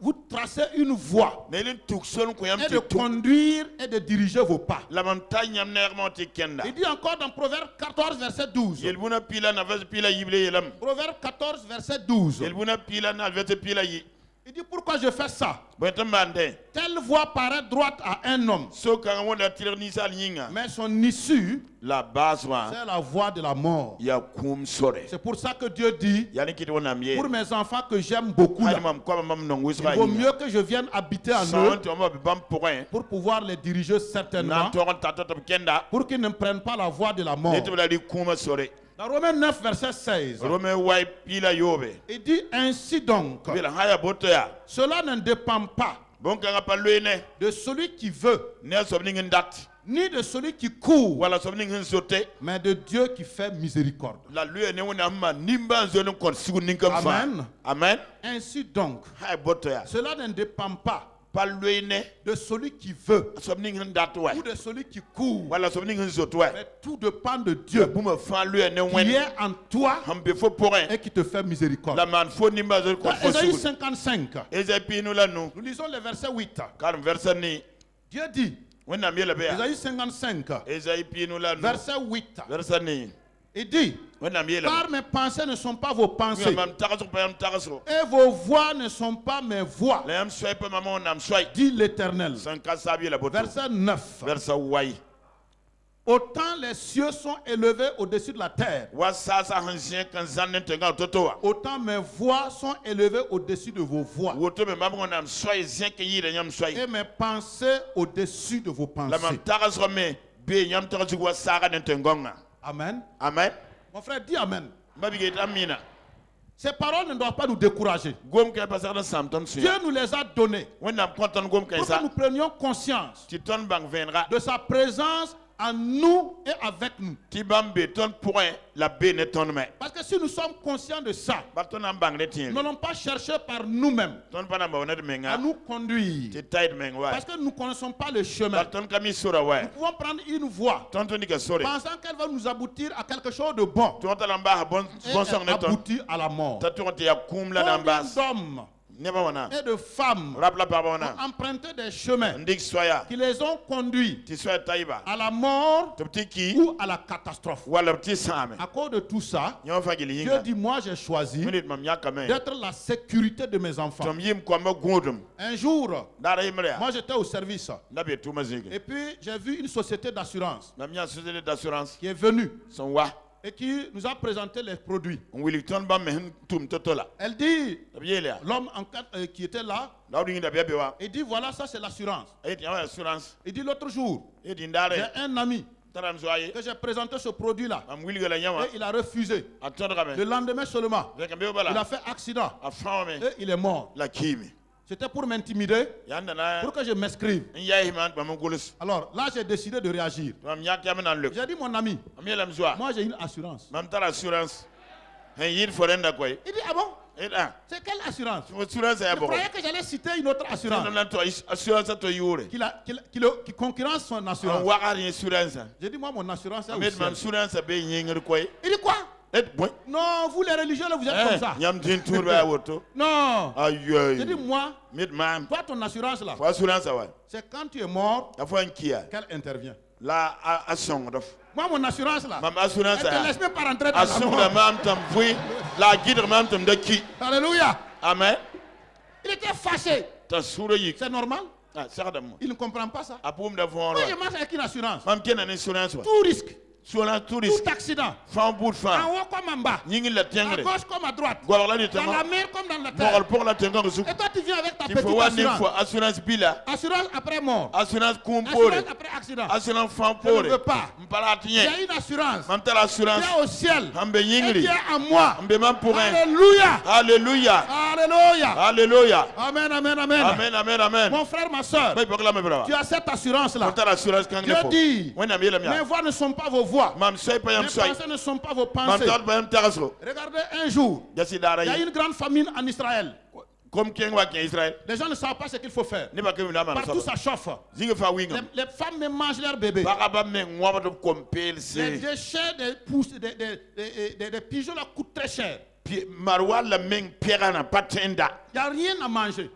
vous tracer une voie et de conduire et de diriger vos pas. Il dit encore dans Proverbe 14, verset 12. Proverbe 14, verset 12. Il dit, pourquoi je fais ça? Telle voie paraît droite à un homme, mais son issue, c'est la voie de la mort. C'est pour ça que Dieu dit, pour mes enfants que j'aime beaucoup, il vaut mieux que je vienne habiter en eux pour pouvoir les diriger certainement, pour qu'ils ne prennent pas la voie de la mort. Dans Romains 9, verset 16, il dit ainsi donc, cela ne dépend pas de celui qui veut, ni de celui qui court, mais de Dieu qui fait miséricorde. Amen. Ainsi donc, cela ne dépend pas de celui qui veut ou de celui qui court. Mais tout dépend de Dieu qui est en toi et qui te fait miséricorde. Dans Ésaïe 55, nous lisons le verset 8. Dieu dit, Ésaïe 55, verset 8. Il dit, car mes pensées ne sont pas vos pensées et vos voix ne sont pas mes voix, dit l'Éternel. Verset 9. Autant les cieux sont élevés au-dessus de la terre, autant mes voix sont élevées au-dessus de vos voix et mes pensées au-dessus de vos pensées. Amen. Amen. Mon frère, dis Amen. Ces paroles ne doivent pas nous décourager. Dieu nous les a données pour que nous prenions conscience de sa présence en nous et avec nous. Parce que si nous sommes conscients de ça, nous n'allons pas chercher par nous-mêmes à nous conduire. Parce que nous ne connaissons pas le chemin. Nous pouvons prendre une voie pensant qu'elle va nous aboutir à quelque chose de bon et aboutir à la mort. Combien d'hommes et de femmes ont emprunté des chemins qui les ont conduits à la mort ou à la catastrophe. À cause de tout ça, Dieu dit, moi j'ai choisi d'être la sécurité de mes enfants. Un jour, moi j'étais au service et puis j'ai vu une société d'assurance qui est venue et qui nous a présenté les produits. Elle dit, l'homme qui était là, il dit, voilà, ça c'est l'assurance. Il dit, l'autre jour, j'ai un ami que j'ai présenté ce produit-là et il a refusé. Le lendemain seulement, il a fait accident et il est mort. C'était pour m'intimider, pour que je m'inscrive. Alors là, j'ai décidé de réagir. J'ai dit, mon ami, moi j'ai une assurance. Il dit, ah bon? C'est quelle assurance? Je croyais que j'allais citer une autre assurance qui concurrence son assurance. J'ai dit, moi mon assurance est au ciel. Il dit quoi? Non, vous les religieux, là, vous êtes comme ça. Non. J'ai dit, moi, toi, ton assurance là, c'est quand tu es mort qu'elle intervient. Moi, mon assurance là, elle ne te laisse même pas rentrer dans la mort. Alléluia. Amen. Il était fâché. C'est normal. Il ne comprend pas ça. Moi, je marche avec une assurance. Tout risque. Tout accident, en haut comme en bas, à gauche comme à droite, dans la mer comme dans la terre. Et toi tu viens avec ta petite assurance. Assurance après mort, assurance après accident. Je ne veux pas. Il y a une assurance qui est au ciel et qui est en moi. Alléluia. Alléluia. Alléluia. Alléluia. Amen, amen, amen. Amen, amen, amen. Mon frère, ma soeur, tu as cette assurance là. Dieu dit, mes voix ne sont pas vos voix. Mes pensées ne sont pas vos pensées. Regardez un jour, il y a une grande famine en Israël. Les gens ne savent pas ce qu'il faut faire. Partout ça chauffe. Les femmes même mangent leurs bébés. Les déchets des pigeons là coûtent très cher. Il n'y a rien à manger.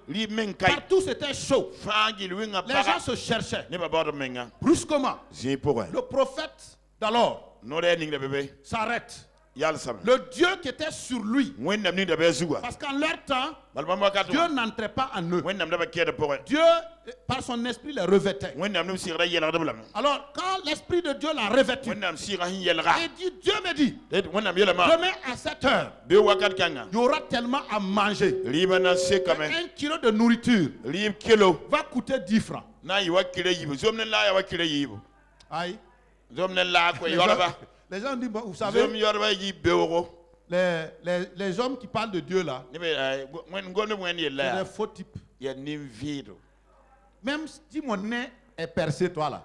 Partout c'était chaud. Les gens se cherchaient. Brusquement, le prophète d'alors s'arrête. Le Dieu qui était sur lui, parce qu'en leur temps, Dieu n'entrait pas en eux. Dieu, par son esprit, les revêtait. Alors, quand l'esprit de Dieu l'a revêtu, Dieu me dit, demain à 7 heures, il y aura tellement à manger. 1 kilo de nourriture va coûter 10 francs. Aïe. Les gens disent, vous savez, les hommes qui parlent de Dieu là, c'est des faux types. Même si mon nez est percé, toi là,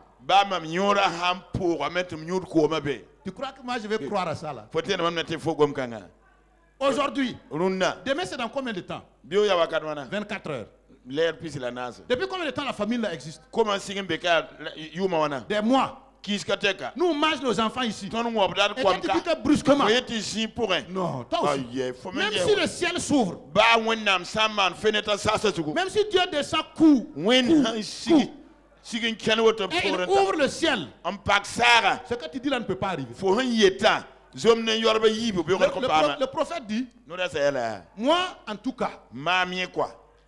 tu crois que moi je vais croire à ça là? Aujourd'hui, demain c'est dans combien de temps? 24 heures. Depuis combien de temps la famille là existe? Comment Des mois. Nous on mange nos enfants ici. Et quand tu dis que brusquement. Non, toi aussi. Même si le ciel s'ouvre. Même si Dieu descend coup. Et il ouvre le ciel. Ce que tu dis là ne peut pas arriver. Le prophète dit, moi en tout cas,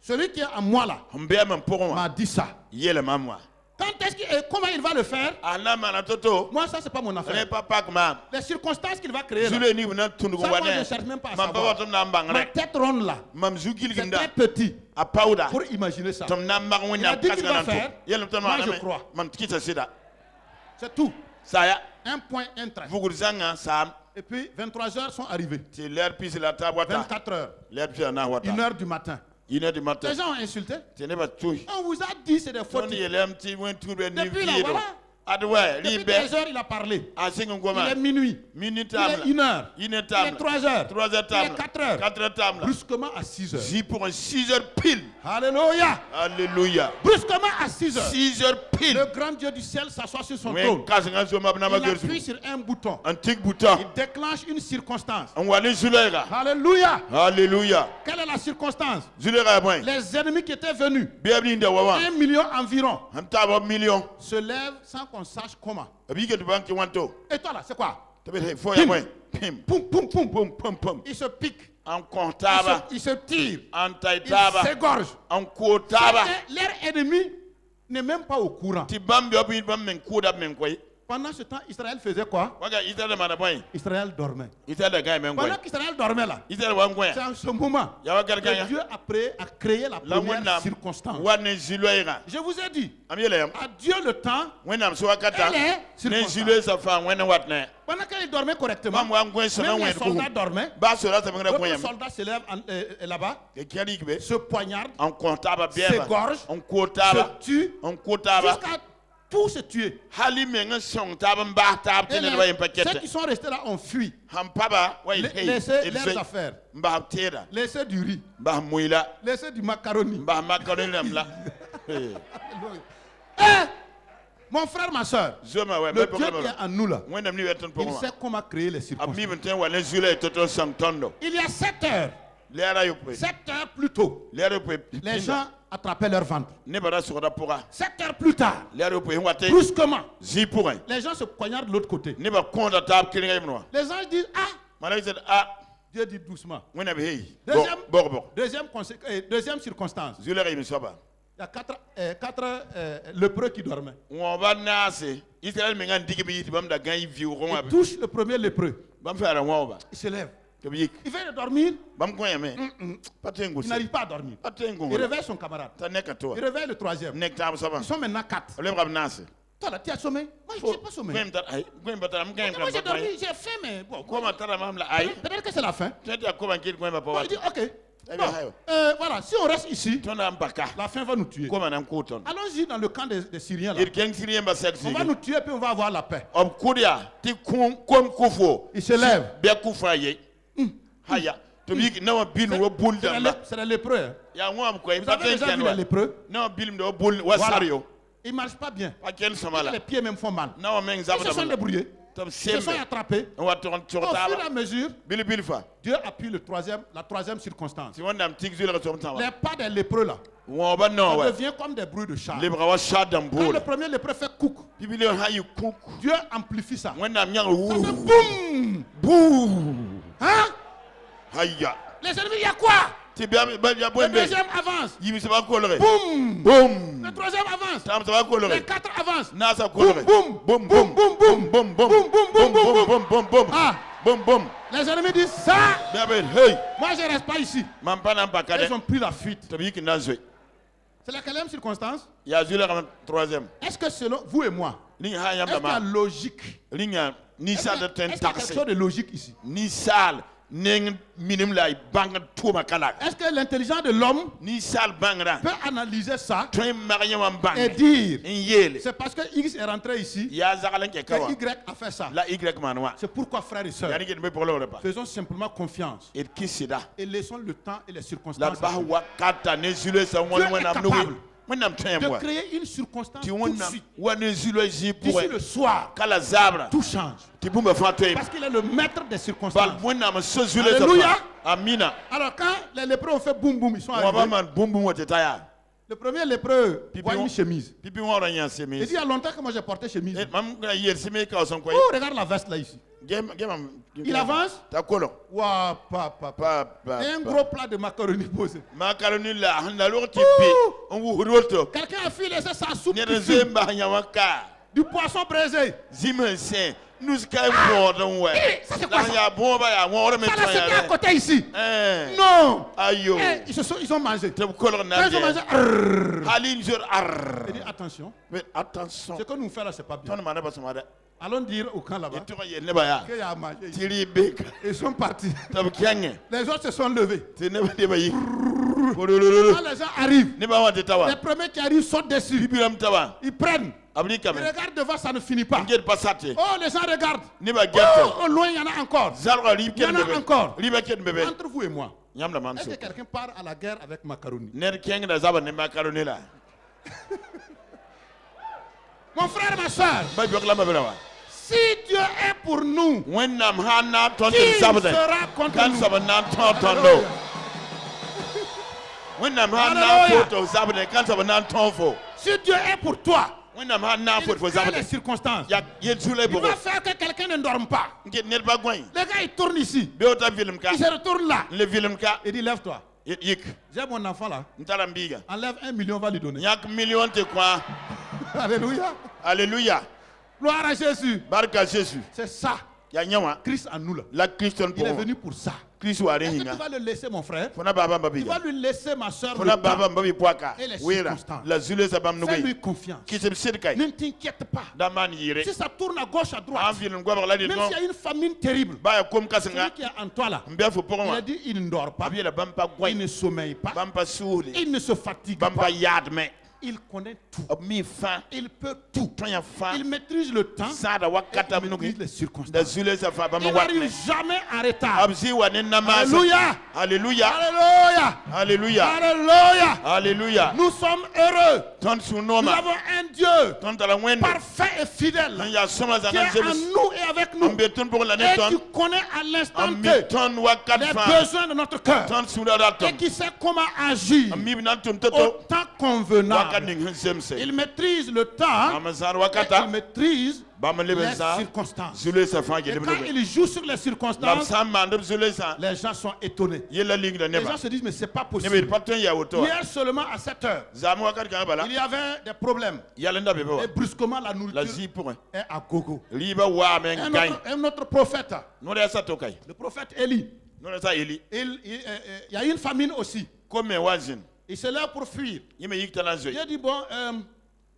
celui qui est en moi là, m'a dit ça. Quand comment il va le faire? Moi, ça, c'est pas mon affaire. Les circonstances qu'il va créer là, ça, moi, je ne cherche même pas à savoir. Ma tête ronde là, c'est très petit pour imaginer ça. Il a dit qu'il va faire, moi, je crois. C'est tout. Un point, un trait. Et puis, 23 heures sont arrivées. 24 heures. 1 heure du matin. Les gens ont insulté. On vous a dit c'est des fautes. Depuis là, voilà. Depuis 2 heures, il a parlé. Il est minuit. Il est 1 heure. Il est 3 heures. Il est 4 heures. Brusquement à 6 heures. 6 heures pile. Alléluia. Alléluia. Brusquement à 6 heures. 6 heures pile. Le grand Dieu du ciel s'assoit sur son trône. Il appuie sur un bouton. Il déclenche une circonstance. Alléluia. Alléluia. Quelle est la circonstance? Les ennemis qui étaient venus, 1 million environ, se lèvent sans qu'on sache comment. Et toi là, c'est quoi? Pim. Poum. Ils se piquent. Ils se tirent. Ils s'égorgent. Leur ennemi n'est même pas au courant. Pendant ce temps, Israël faisait quoi? Israël dormait. Pendant qu'Israël dormait là, c'est en ce moment que Dieu a créé la première circonstance. Je vous ai dit, à Dieu le temps, elle est circonstance. Pendant qu'il dormait correctement, même les soldats dormaient. Le soldat se lève là-bas, se poignarde, s'égorge, se tue, jusqu'à tout se tuer. Ceux qui sont restés là ont fui. Laissez leurs affaires. Laissez du riz. Laissez du macaroni. Mon frère, ma soeur, le Dieu qui est en nous là, il sait comment créer les circonstances. Il y a 7 heures. 7 heures plus tôt, les gens attrapaient leur ventre. 7 heures plus tard, brusquement, les gens se poignardent de l'autre côté. Les anges disent, Dieu dit doucement. Deuxième circonstance. Il y a 4 lépreux qui dormaient. Il touche le premier lépreux. Il se lève. Il vient de dormir. Il n'arrive pas à dormir. Il réveille son camarade. Il réveille le troisième. Ils sont maintenant 4. Toi là, tu as sommeil? Moi, je n'ai pas sommeil. Moi, j'ai dormi, j'ai faim, mais bon. Peut-être que c'est la faim. Il dit, ok. Voilà, si on reste ici, la faim va nous tuer. Allons-y dans le camp des Syriens là. On va nous tuer puis on va avoir la paix. Il se lève. C'est les lépreux. Vous avez déjà vu les lépreux? Voilà. Ils ne marchent pas bien. Les pieds même font mal. Ils se sont débrouillés. Ils se sont attrapés. Au fur et à mesure, Dieu appuie la troisième circonstance. Les pas des lépreux là, ça devient comme des bruits de char. Quand le premier lépreux fait couc, Dieu amplifie ça. Ça fait boum. Hein? Les ennemis, il y a quoi? Le deuxième avance. Boum. Le troisième avance. Les 4 avancent. Boum. Les ennemis disent ça. Moi je ne reste pas ici. Ils ont pris la fuite. C'est la quatrième circonstance? Est-ce que selon vous et moi, est-ce qu'il y a logique? Est-ce qu'il y a quelque chose de logique ici? Est-ce que l'intelligence de l'homme peut analyser ça et dire c'est parce que X est rentré ici que Y a fait ça? C'est pourquoi, frères et sœurs, faisons simplement confiance et laissons le temps et les circonstances. Dieu est capable de créer une circonstance tout de suite. D'ici le soir, tout change. Parce qu'il est le maître des circonstances. Alléluia. Alors quand les lépreux ont fait boum boum, ils sont arrivés. Le premier lépreux voit une chemise. Il dit il y a longtemps que moi j'ai porté chemise. Oh, regarde la veste là ici. Il avance. Waouh, papa. Et un gros plat de macaroni posé. Quelqu'un a filé sa soupe du poisson braisé. Ça c'est quoi ça? C'était à côté ici. Non. Ils ont mangé. Quand ils ont mangé. Il dit attention. Ce que nous faisons là, c'est pas bien. Allons dire au camp là-bas qu'il y a mangé ici. Ils sont partis. Les autres se sont levés. Quand les gens arrivent, les premiers qui arrivent sautent dessus. Ils prennent. Ils regardent devant, ça ne finit pas. Oh, les gens regardent. Oh, au loin, il y en a encore. Il y en a encore. Entre vous et moi, est-ce que quelqu'un part à la guerre avec macaroni? Mon frère, ma soeur, si Dieu est pour nous, qui sera contre nous? Si Dieu est pour toi, il crée les circonstances. Il va faire que quelqu'un ne dorme pas. Le gars il tourne ici, il se retourne là. Il dit lève-toi. J'ai mon enfant là. Enlève 1 million, on va lui donner. Alléluia. Alléluia. Gloire à Jésus. Jésus. C'est ça. Christ en nous là. Il est venu pour ça. Est-ce que tu vas le laisser, mon frère? Tu vas lui laisser, ma soeur, le temps et les circonstances. Fais-lui confiance. Ne t'inquiète pas. Si ça tourne à gauche, à droite, même s'il y a une famine terrible, celui qui est en toi là, il a dit il ne dort pas, il ne sommeille pas, il ne se fatigue pas. Il connaît tout. Il peut tout. Il maîtrise le temps. Il maîtrise les circonstances. Il n'arrive jamais en retard. Alléluia. Alléluia. Alléluia. Alléluia. Alléluia. Alléluia. Nous sommes heureux. Nous avons un Dieu parfait et fidèle qui est en nous et avec nous. Et qui connaît à l'instant T les besoins de notre cœur. Et qui sait comment agir au temps convenable. Il maîtrise le temps et il maîtrise les circonstances. Et quand il joue sur les circonstances, les gens sont étonnés. Les gens se disent mais c'est pas possible. Hier seulement à 7 heures, il y avait des problèmes. Et brusquement la nourriture est à gogo. Un autre prophète, le prophète Élie, il y a une famine aussi. Il se lève pour fuir. Il dit bon,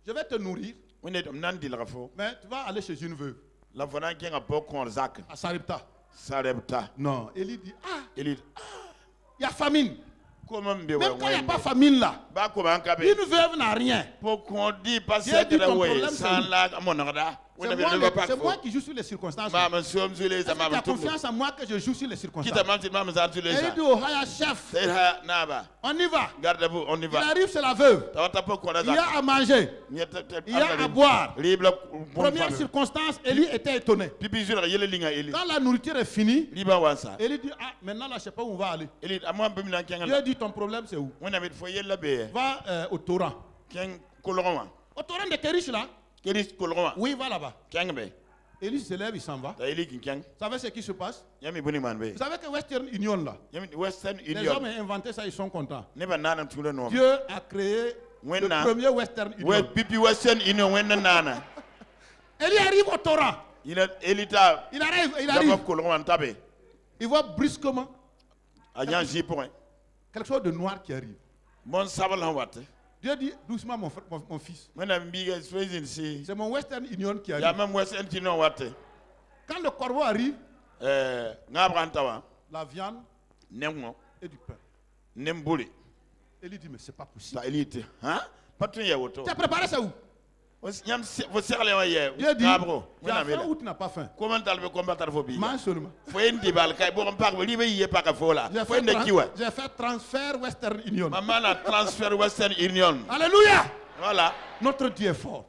je vais te nourrir, mais tu vas aller chez une veuve à Sarepta. Non, Élie dit il y a famine. Même quand il n'y a pas famine là, une veuve n'a rien. Dieu dit ton problème c'est moi qui joue sur les circonstances. Tu as confiance en moi que je joue sur les circonstances. Et il dit au Haya chef, on y va. Il arrive, c'est la veuve. Il y a à manger. Il y a à boire. Première circonstance, Élie était étonné. Quand la nourriture est finie, Élie dit maintenant là je ne sais pas où on va aller. Dieu dit ton problème c'est où? Va au torrent. Au torrent de Kérish là. Oui, va là-bas. Élie se lève, il s'en va. Vous savez ce qui se passe? Vous savez que Western Union là, les hommes ont inventé ça, ils sont contents. Dieu a créé le premier Western Union. Élie arrive au torrent. Il arrive. Il voit brusquement quelque chose de noir qui arrive. Dieu dit doucement mon fils. C'est mon Western Union qui arrive. Quand le corbeau arrive, la viande et du pain. Élie dit, mais c'est pas possible. Tu as préparé ça où? Dieu dit, tu as faim ou tu n'as pas faim? Mange seulement. J'ai fait transfert Western Union. Alléluia. Voilà. Notre Dieu est fort.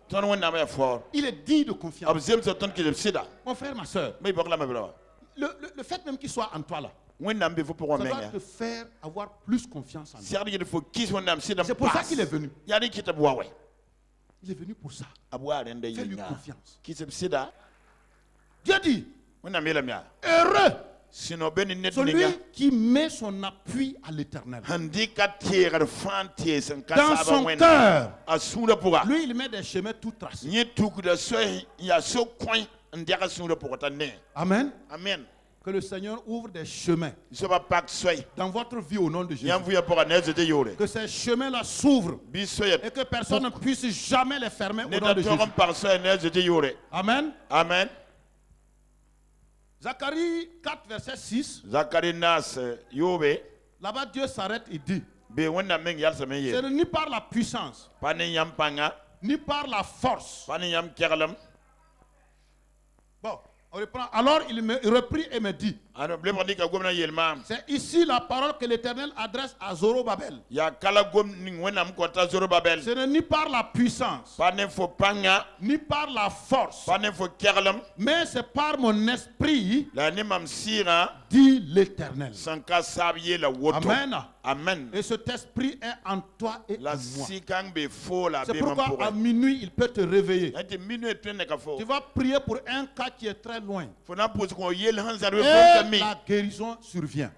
Il est digne de confiance. Mon frère, ma soeur, le fait même qu'il soit en toi là, ça doit te faire avoir plus confiance en lui. C'est pour ça qu'il est venu. Il est venu pour ça. Fais-lui confiance. Dieu dit, heureux celui qui met son appui à l'Éternel. Dans son cœur, lui il met des chemins tout tracés. Amen. Amen. Que le Seigneur ouvre des chemins dans votre vie au nom de Jésus. Que ces chemins-là s'ouvrent et que personne ne puisse jamais les fermer au nom de Jésus. Amen. Amen. Zacharie 4, verset 6. Là-bas, Dieu s'arrête et dit, ce n'est ni par la puissance, ni par la force. Bon, on reprend. Alors il me reprit et me dit, c'est ici la parole que l'Éternel adresse à Zorobabel. Ce n'est ni par la puissance, ni par la force, mais c'est par mon esprit, dit l'Éternel. Amen. Amen. Et cet esprit est en toi et en moi. C'est pourquoi à minuit il peut te réveiller. Tu vas prier pour un cas qui est très loin. Et la guérison survient.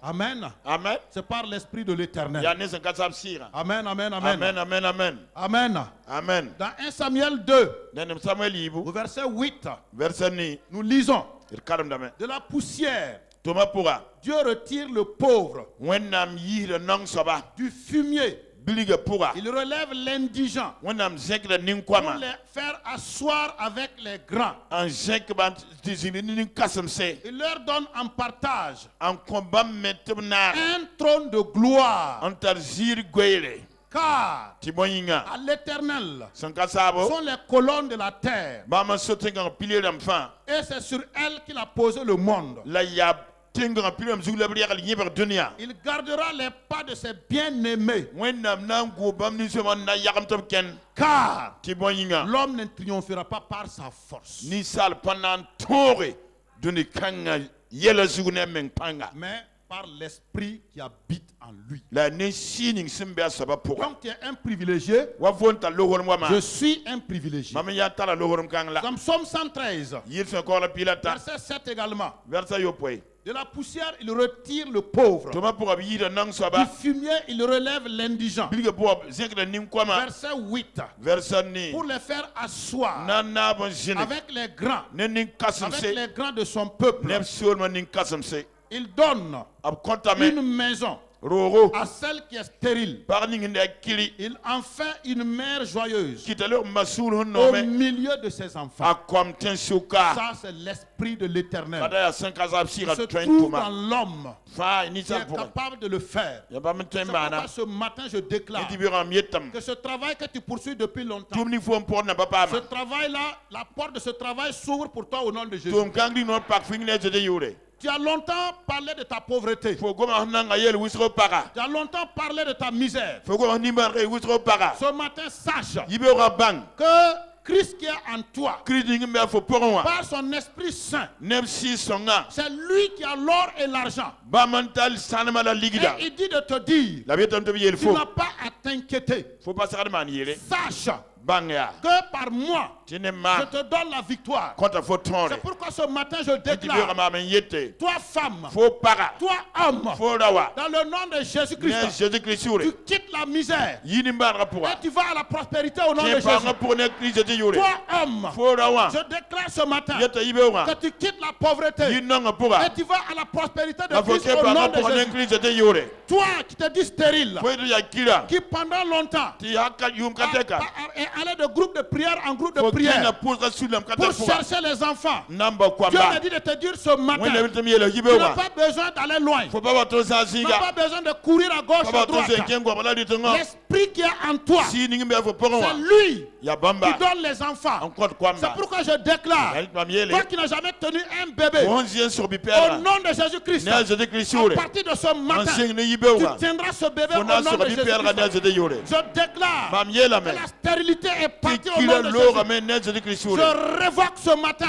Amen. Amen. C'est par l'esprit de l'Éternel. Amen, amen, amen. Amen, amen, amen. Amen. Amen. Dans 1 Samuel 2, au verset 8, nous lisons, de la poussière, Dieu retire le pauvre du fumier. Il relève l'indigent pour les faire asseoir avec les grands. Il leur donne en partage un trône de gloire. Car à l'Éternel sont les colonnes de la terre. Et c'est sur elles qu'il a posé le monde. Il gardera les pas de ses bien-aimés. Car l'homme ne triomphera pas par sa force, mais par l'esprit qui habite en lui. Donc tu es un privilégié. Je suis un privilégié. Comme Psaume 113, verset 7 également. De la poussière, il retire le pauvre. Du fumier, il relève l'indigent. Verset 8. Pour les faire asseoir avec les grands. Avec les grands de son peuple. Il donne une maison à celle qui est stérile. Il en fait une mère joyeuse au milieu de ses enfants. Ça, c'est l'esprit de l'Éternel. Il se trouve dans l'homme qui est capable de le faire. C'est pourquoi ce matin, je déclare que ce travail que tu poursuis depuis longtemps, ce travail-là, la porte de ce travail s'ouvre pour toi au nom de Jésus. Tu as longtemps parlé de ta pauvreté. Tu as longtemps parlé de ta misère. Ce matin, sache que Christ qui est en toi, par son Esprit Saint, c'est lui qui a l'or et l'argent. Et il dit de te dire, tu n'as pas à t'inquiéter. Sache que par moi, je te donne la victoire. C'est pourquoi ce matin je déclare, toi femme, toi homme, dans le nom de Jésus-Christ, tu quittes la misère et tu vas à la prospérité au nom de Jésus. Toi homme, je déclare ce matin que tu quittes la pauvreté et tu vas à la prospérité de Christ au nom de Jésus. Toi qui te dis stérile, qui pendant longtemps et aller de groupe de prière en groupe de prière pour chercher les enfants. Dieu m'a dit de te dire ce matin, tu n'as pas besoin d'aller loin. Tu n'as pas besoin de courir à gauche, à droite. L'esprit qui est en toi, c'est lui qui donne les enfants. C'est pourquoi je déclare, toi qui n'as jamais tenu un bébé, au nom de Jésus-Christ, à partir de ce matin, tu tiendras ce bébé au nom de Jésus-Christ. Je déclare que la stérilité est partie au nom de Jésus. Je révoque ce matin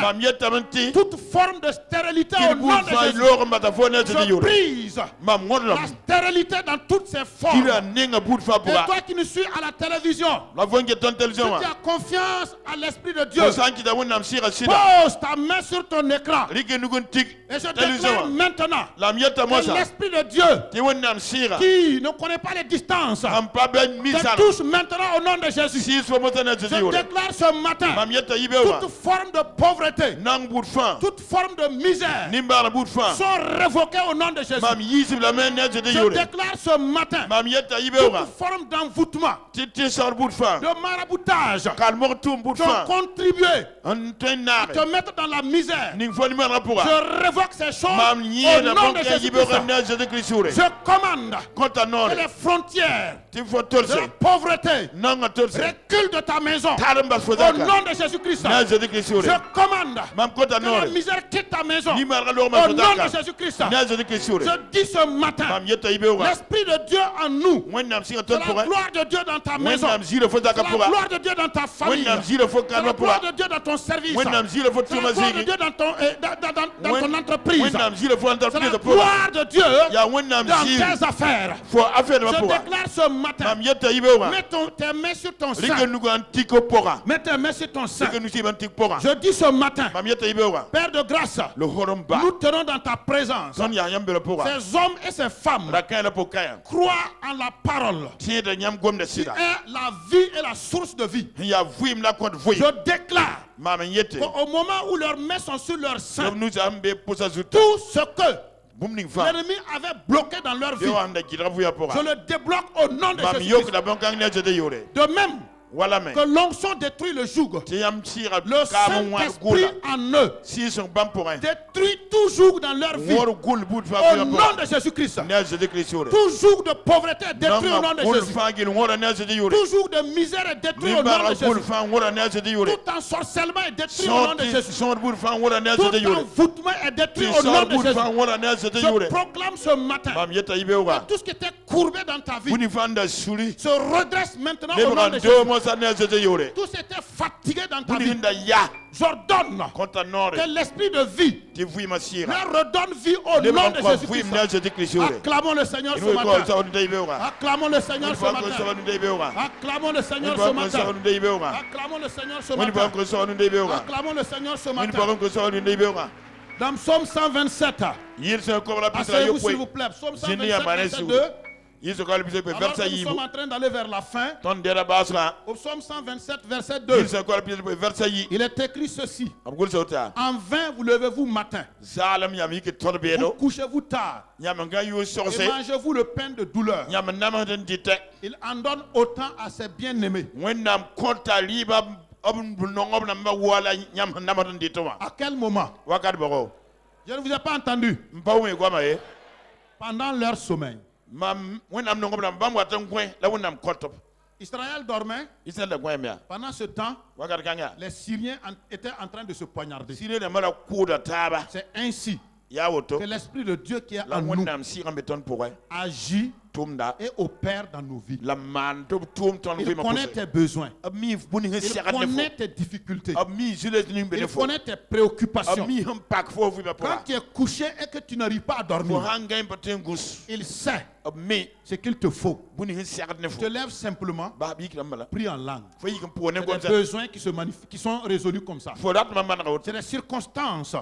toute forme de stérilité au nom de Jésus. Je brise la stérilité dans toutes ses formes. Et toi qui nous suis à la télévision, si tu as confiance à l'Esprit de Dieu, pose ta main sur ton écran. Et je déclare maintenant que l'Esprit de Dieu, qui ne connaît pas les distances, te touche maintenant au nom de Jésus. Je déclare ce matin toute forme de pauvreté, toute forme de misère sont révoquées au nom de Jésus. Je déclare ce matin toute forme d'envoûtement, de maraboutage qui ont contribué à te mettre dans la misère. Je révoque ces choses au nom de Jésus-Christ. Je commande que les frontières de la pauvreté reculent de ta maison au nom de Jésus-Christ. Je commande que la misère quitte ta maison au nom de Jésus-Christ. Je dis ce matin, l'Esprit de Dieu en nous, c'est la gloire de Dieu dans ta maison, c'est la gloire de Dieu dans ta famille, c'est la gloire de Dieu dans ton service, c'est la gloire de Dieu dans ton entreprise, c'est la gloire de Dieu dans tes affaires. Je déclare ce matin, mets tes mains sur ton sein. Mets tes mains sur ton sein. Je dis ce matin, Père de grâce, nous tenons dans ta présence ces hommes et ces femmes croient en la parole qui est la vie et la source de vie. Je déclare qu'au moment où leurs mains sont sur leur sein, tout ce que l'ennemi avait bloqué dans leur vie, je le débloque au nom de Jésus. De même que l'onction détruit le joug, le Saint-Esprit en eux détruit tout joug dans leur vie au nom de Jésus-Christ. Tout joug de pauvreté est détruit au nom de Jésus. Tout joug de misère est détruit au nom de Jésus. Tout ensorcellement est détruit au nom de Jésus. Tout envoûtement est détruit au nom de Jésus. Je proclame ce matin que tout ce qui était courbé dans ta vie se redresse maintenant au nom de Jésus. Tout était fatigué dans ta vie. J'ordonne que l'esprit de vie leur redonne vie au nom de Jésus-Christ. Acclamons le Seigneur ce matin. Acclamons le Seigneur ce matin. Acclamons le Seigneur ce matin. Acclamons le Seigneur ce matin. Acclamons le Seigneur ce matin. Dans Psaume 127, asseyez-vous s'il vous plaît. Psaume 127, verset 2. Alors que nous sommes en train d'aller vers la fin, au psaume 127, verset 2, il est écrit ceci: en vain vous levez-vous matin, vous couchez-vous tard, et mangez-vous le pain de douleur. Il en donne autant à ses bien-aimés. À quel moment? Je ne vous ai pas entendu. Pendant leur sommeil. Israël dormait. Pendant ce temps, les Syriens étaient en train de se poignarder. C'est ainsi que l'Esprit de Dieu qui est en nous agit et opère dans nos vies. Il connaît tes besoins. Il connaît tes difficultés. Il connaît tes préoccupations. Quand tu es couché et que tu n'arrives pas à dormir, il sait ce qu'il te faut. Tu te lèves simplement, prie en langue. C'est des besoins qui sont résolus comme ça. C'est des circonstances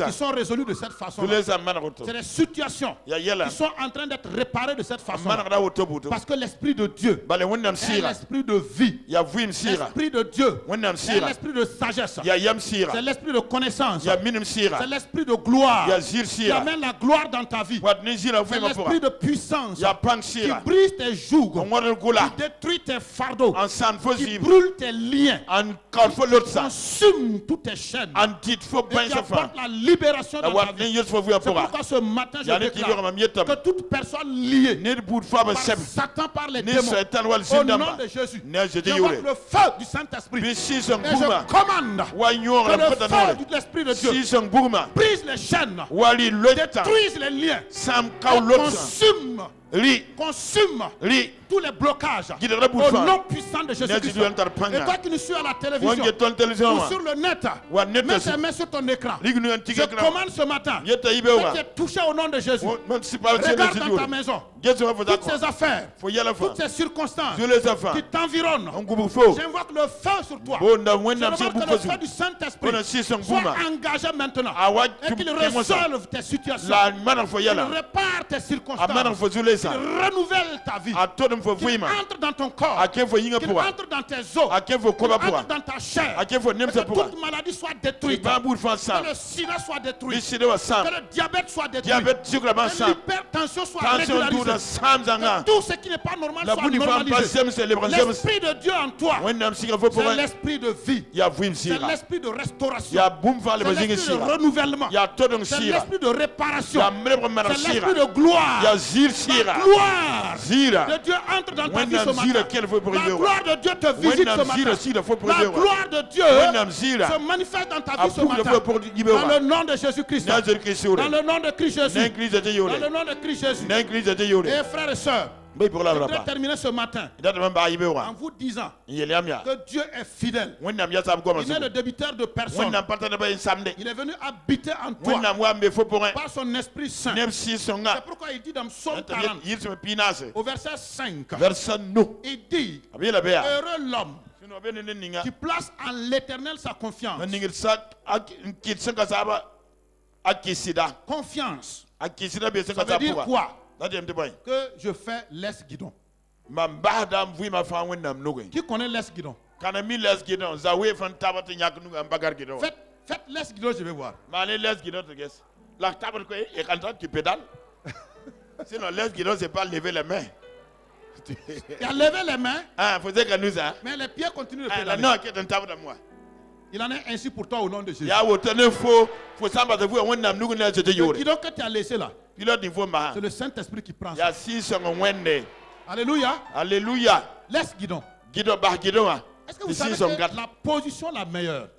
qui sont résolues de cette façon. C'est des situations qui sont en train d'être réparées de cette façon. Parce que l'Esprit de Dieu est l'Esprit de vie. L'Esprit de Dieu est l'Esprit de sagesse. C'est l'Esprit de connaissance. C'est l'Esprit de gloire qui amène la gloire dans ta vie. C'est l'Esprit de puissance puissance qui brise tes jougs, qui détruit tes fardeaux, qui brûle tes liens, consume toutes tes chaînes et qui apporte la libération dans ta vie. C'est pourquoi ce matin je déclare que toute personne liée par Satan, par les démons, au nom de Jésus, j'invoque le feu du Saint-Esprit et je commande que le feu de l'Esprit de Dieu brise les chaînes, détruise les liens, consume tous les blocages au nom puissant de Jésus-Christ. Et toi qui nous suis à la télévision ou sur le net, mets tes mains sur ton écran. Je commande ce matin que tu es touché au nom de Jésus. Regarde dans ta maison toutes ces affaires, toutes ces circonstances qui t'environnent. J'invoque le feu sur toi. Je demande que le feu du Saint-Esprit soit engagé maintenant et qu'il résolve tes situations, qu'il répare tes circonstances, qu'il renouvelle ta vie, qu'il entre dans ton corps, qu'il entre dans tes os, qu'il entre dans ta chair, et que toute maladie soit détruite, que le sida soit détruit, que le diabète soit détruit, que l'hypertension soit régularisée, que tout ce qui n'est pas normal soit normalisé. L'Esprit de Dieu en toi, c'est l'esprit de vie, c'est l'esprit de restauration, c'est l'esprit de renouvellement, c'est l'esprit de réparation, c'est l'esprit de gloire. La gloire de Dieu entre dans ta vie ce matin. La gloire de Dieu te visite ce matin. La gloire de Dieu se manifeste dans ta vie ce matin. Dans le nom de Jésus-Christ. Dans le nom de Christ Jésus. Dans le nom de Christ Jésus. Et frères et sœurs, je voudrais terminer ce matin en vous disant que Dieu est fidèle. Il n'est le débiteur de personne. Il est venu habiter en toi par son Esprit Saint. C'est pourquoi il dit dans Psaume 40 au verset 5, il dit: heureux l'homme qui place en l'Éternel sa confiance. Confiance. Ça veut dire quoi? Que je fais l'es-guidon. Qui connaît l'es-guidon? Faites l'es-guidon, je vais voir. Sinon, l'es-guidon, c'est pas lever les mains. Il a levé les mains, mais les pieds continuent de pédaler. Il en est ainsi pour toi au nom de Jésus. Le guidon que tu as laissé là, c'est le Saint-Esprit qui prend ça. Alléluia. Alléluia. Laisse guidon. Est-ce que vous savez que la position la meilleure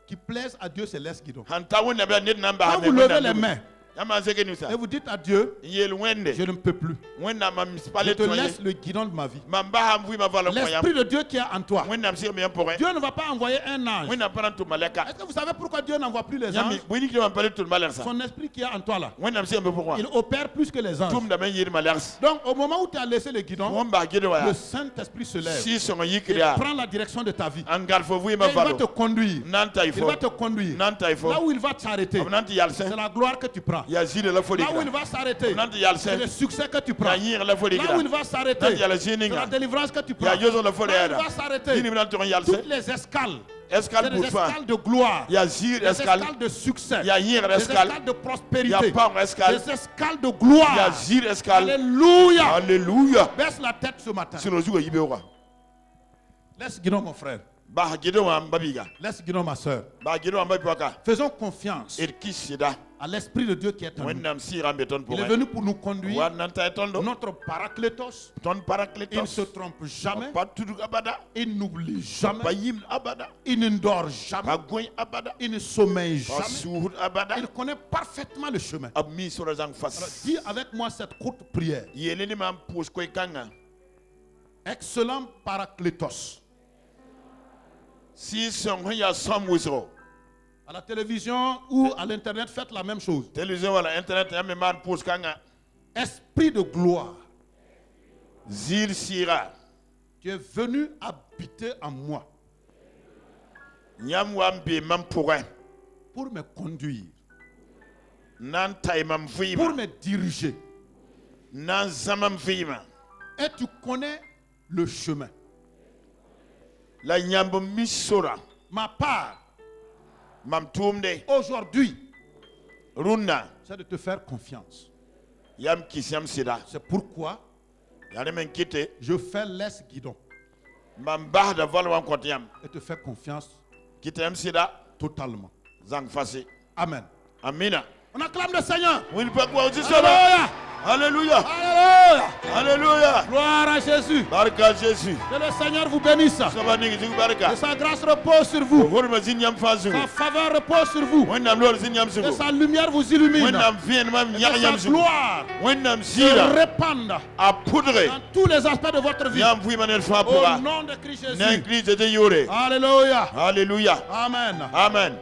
qui plaise à Dieu, c'est laisse guidon. Quand vous levez les mains et vous dites à Dieu: je ne peux plus, je te laisse le guidon de ma vie. L'Esprit de Dieu qui est en toi, Dieu ne va pas envoyer un ange. Est-ce que vous savez pourquoi Dieu n'envoie plus les anges? Son esprit qui est en toi là, il opère plus que les anges. Donc au moment où tu as laissé le guidon, le Saint-Esprit se lève et prend la direction de ta vie. Et il va te conduire. Il va te conduire là où il va t'arrêter. C'est la gloire que tu prends. Là où il va s'arrêter, c'est le succès que tu prends. Là où il va s'arrêter, c'est la délivrance que tu prends. Là où il va s'arrêter, toutes les escales, c'est des escales de gloire, des escales de succès, des escales de prospérité, des escales de gloire. Alléluia. Alléluia. Baisse la tête ce matin. Laisse guidon mon frère. Laisse guidon ma soeur. Faisons confiance à l'Esprit de Dieu qui est en nous. Il est venu pour nous conduire. Notre paraclétos. Il ne se trompe jamais. Il n'oublie jamais. Il ne dort jamais. Il ne sommeille jamais. Il connaît parfaitement le chemin. Alors, dis avec moi cette courte prière. Excellent paraclétos. À la télévision ou à l'internet, faites la même chose. Esprit de gloire, tu es venu habiter en moi pour me conduire, pour me diriger. Et tu connais le chemin. Ma part aujourd'hui, c'est de te faire confiance. C'est pourquoi je fais laisse guidon. Et te fais confiance totalement. Amen. On acclame le Seigneur. Alléluia. Alléluia. Alléluia. Alléluia. Gloire à Jésus. Baraka Jésus. Que le Seigneur vous bénisse. Que sa grâce repose sur vous. Sa faveur repose sur vous. Que sa lumière vous illumine. Que sa gloire se répande dans tous les aspects de votre vie. Au nom de Christ Jésus. Alléluia. Alléluia. Alléluia. Amen. Amen.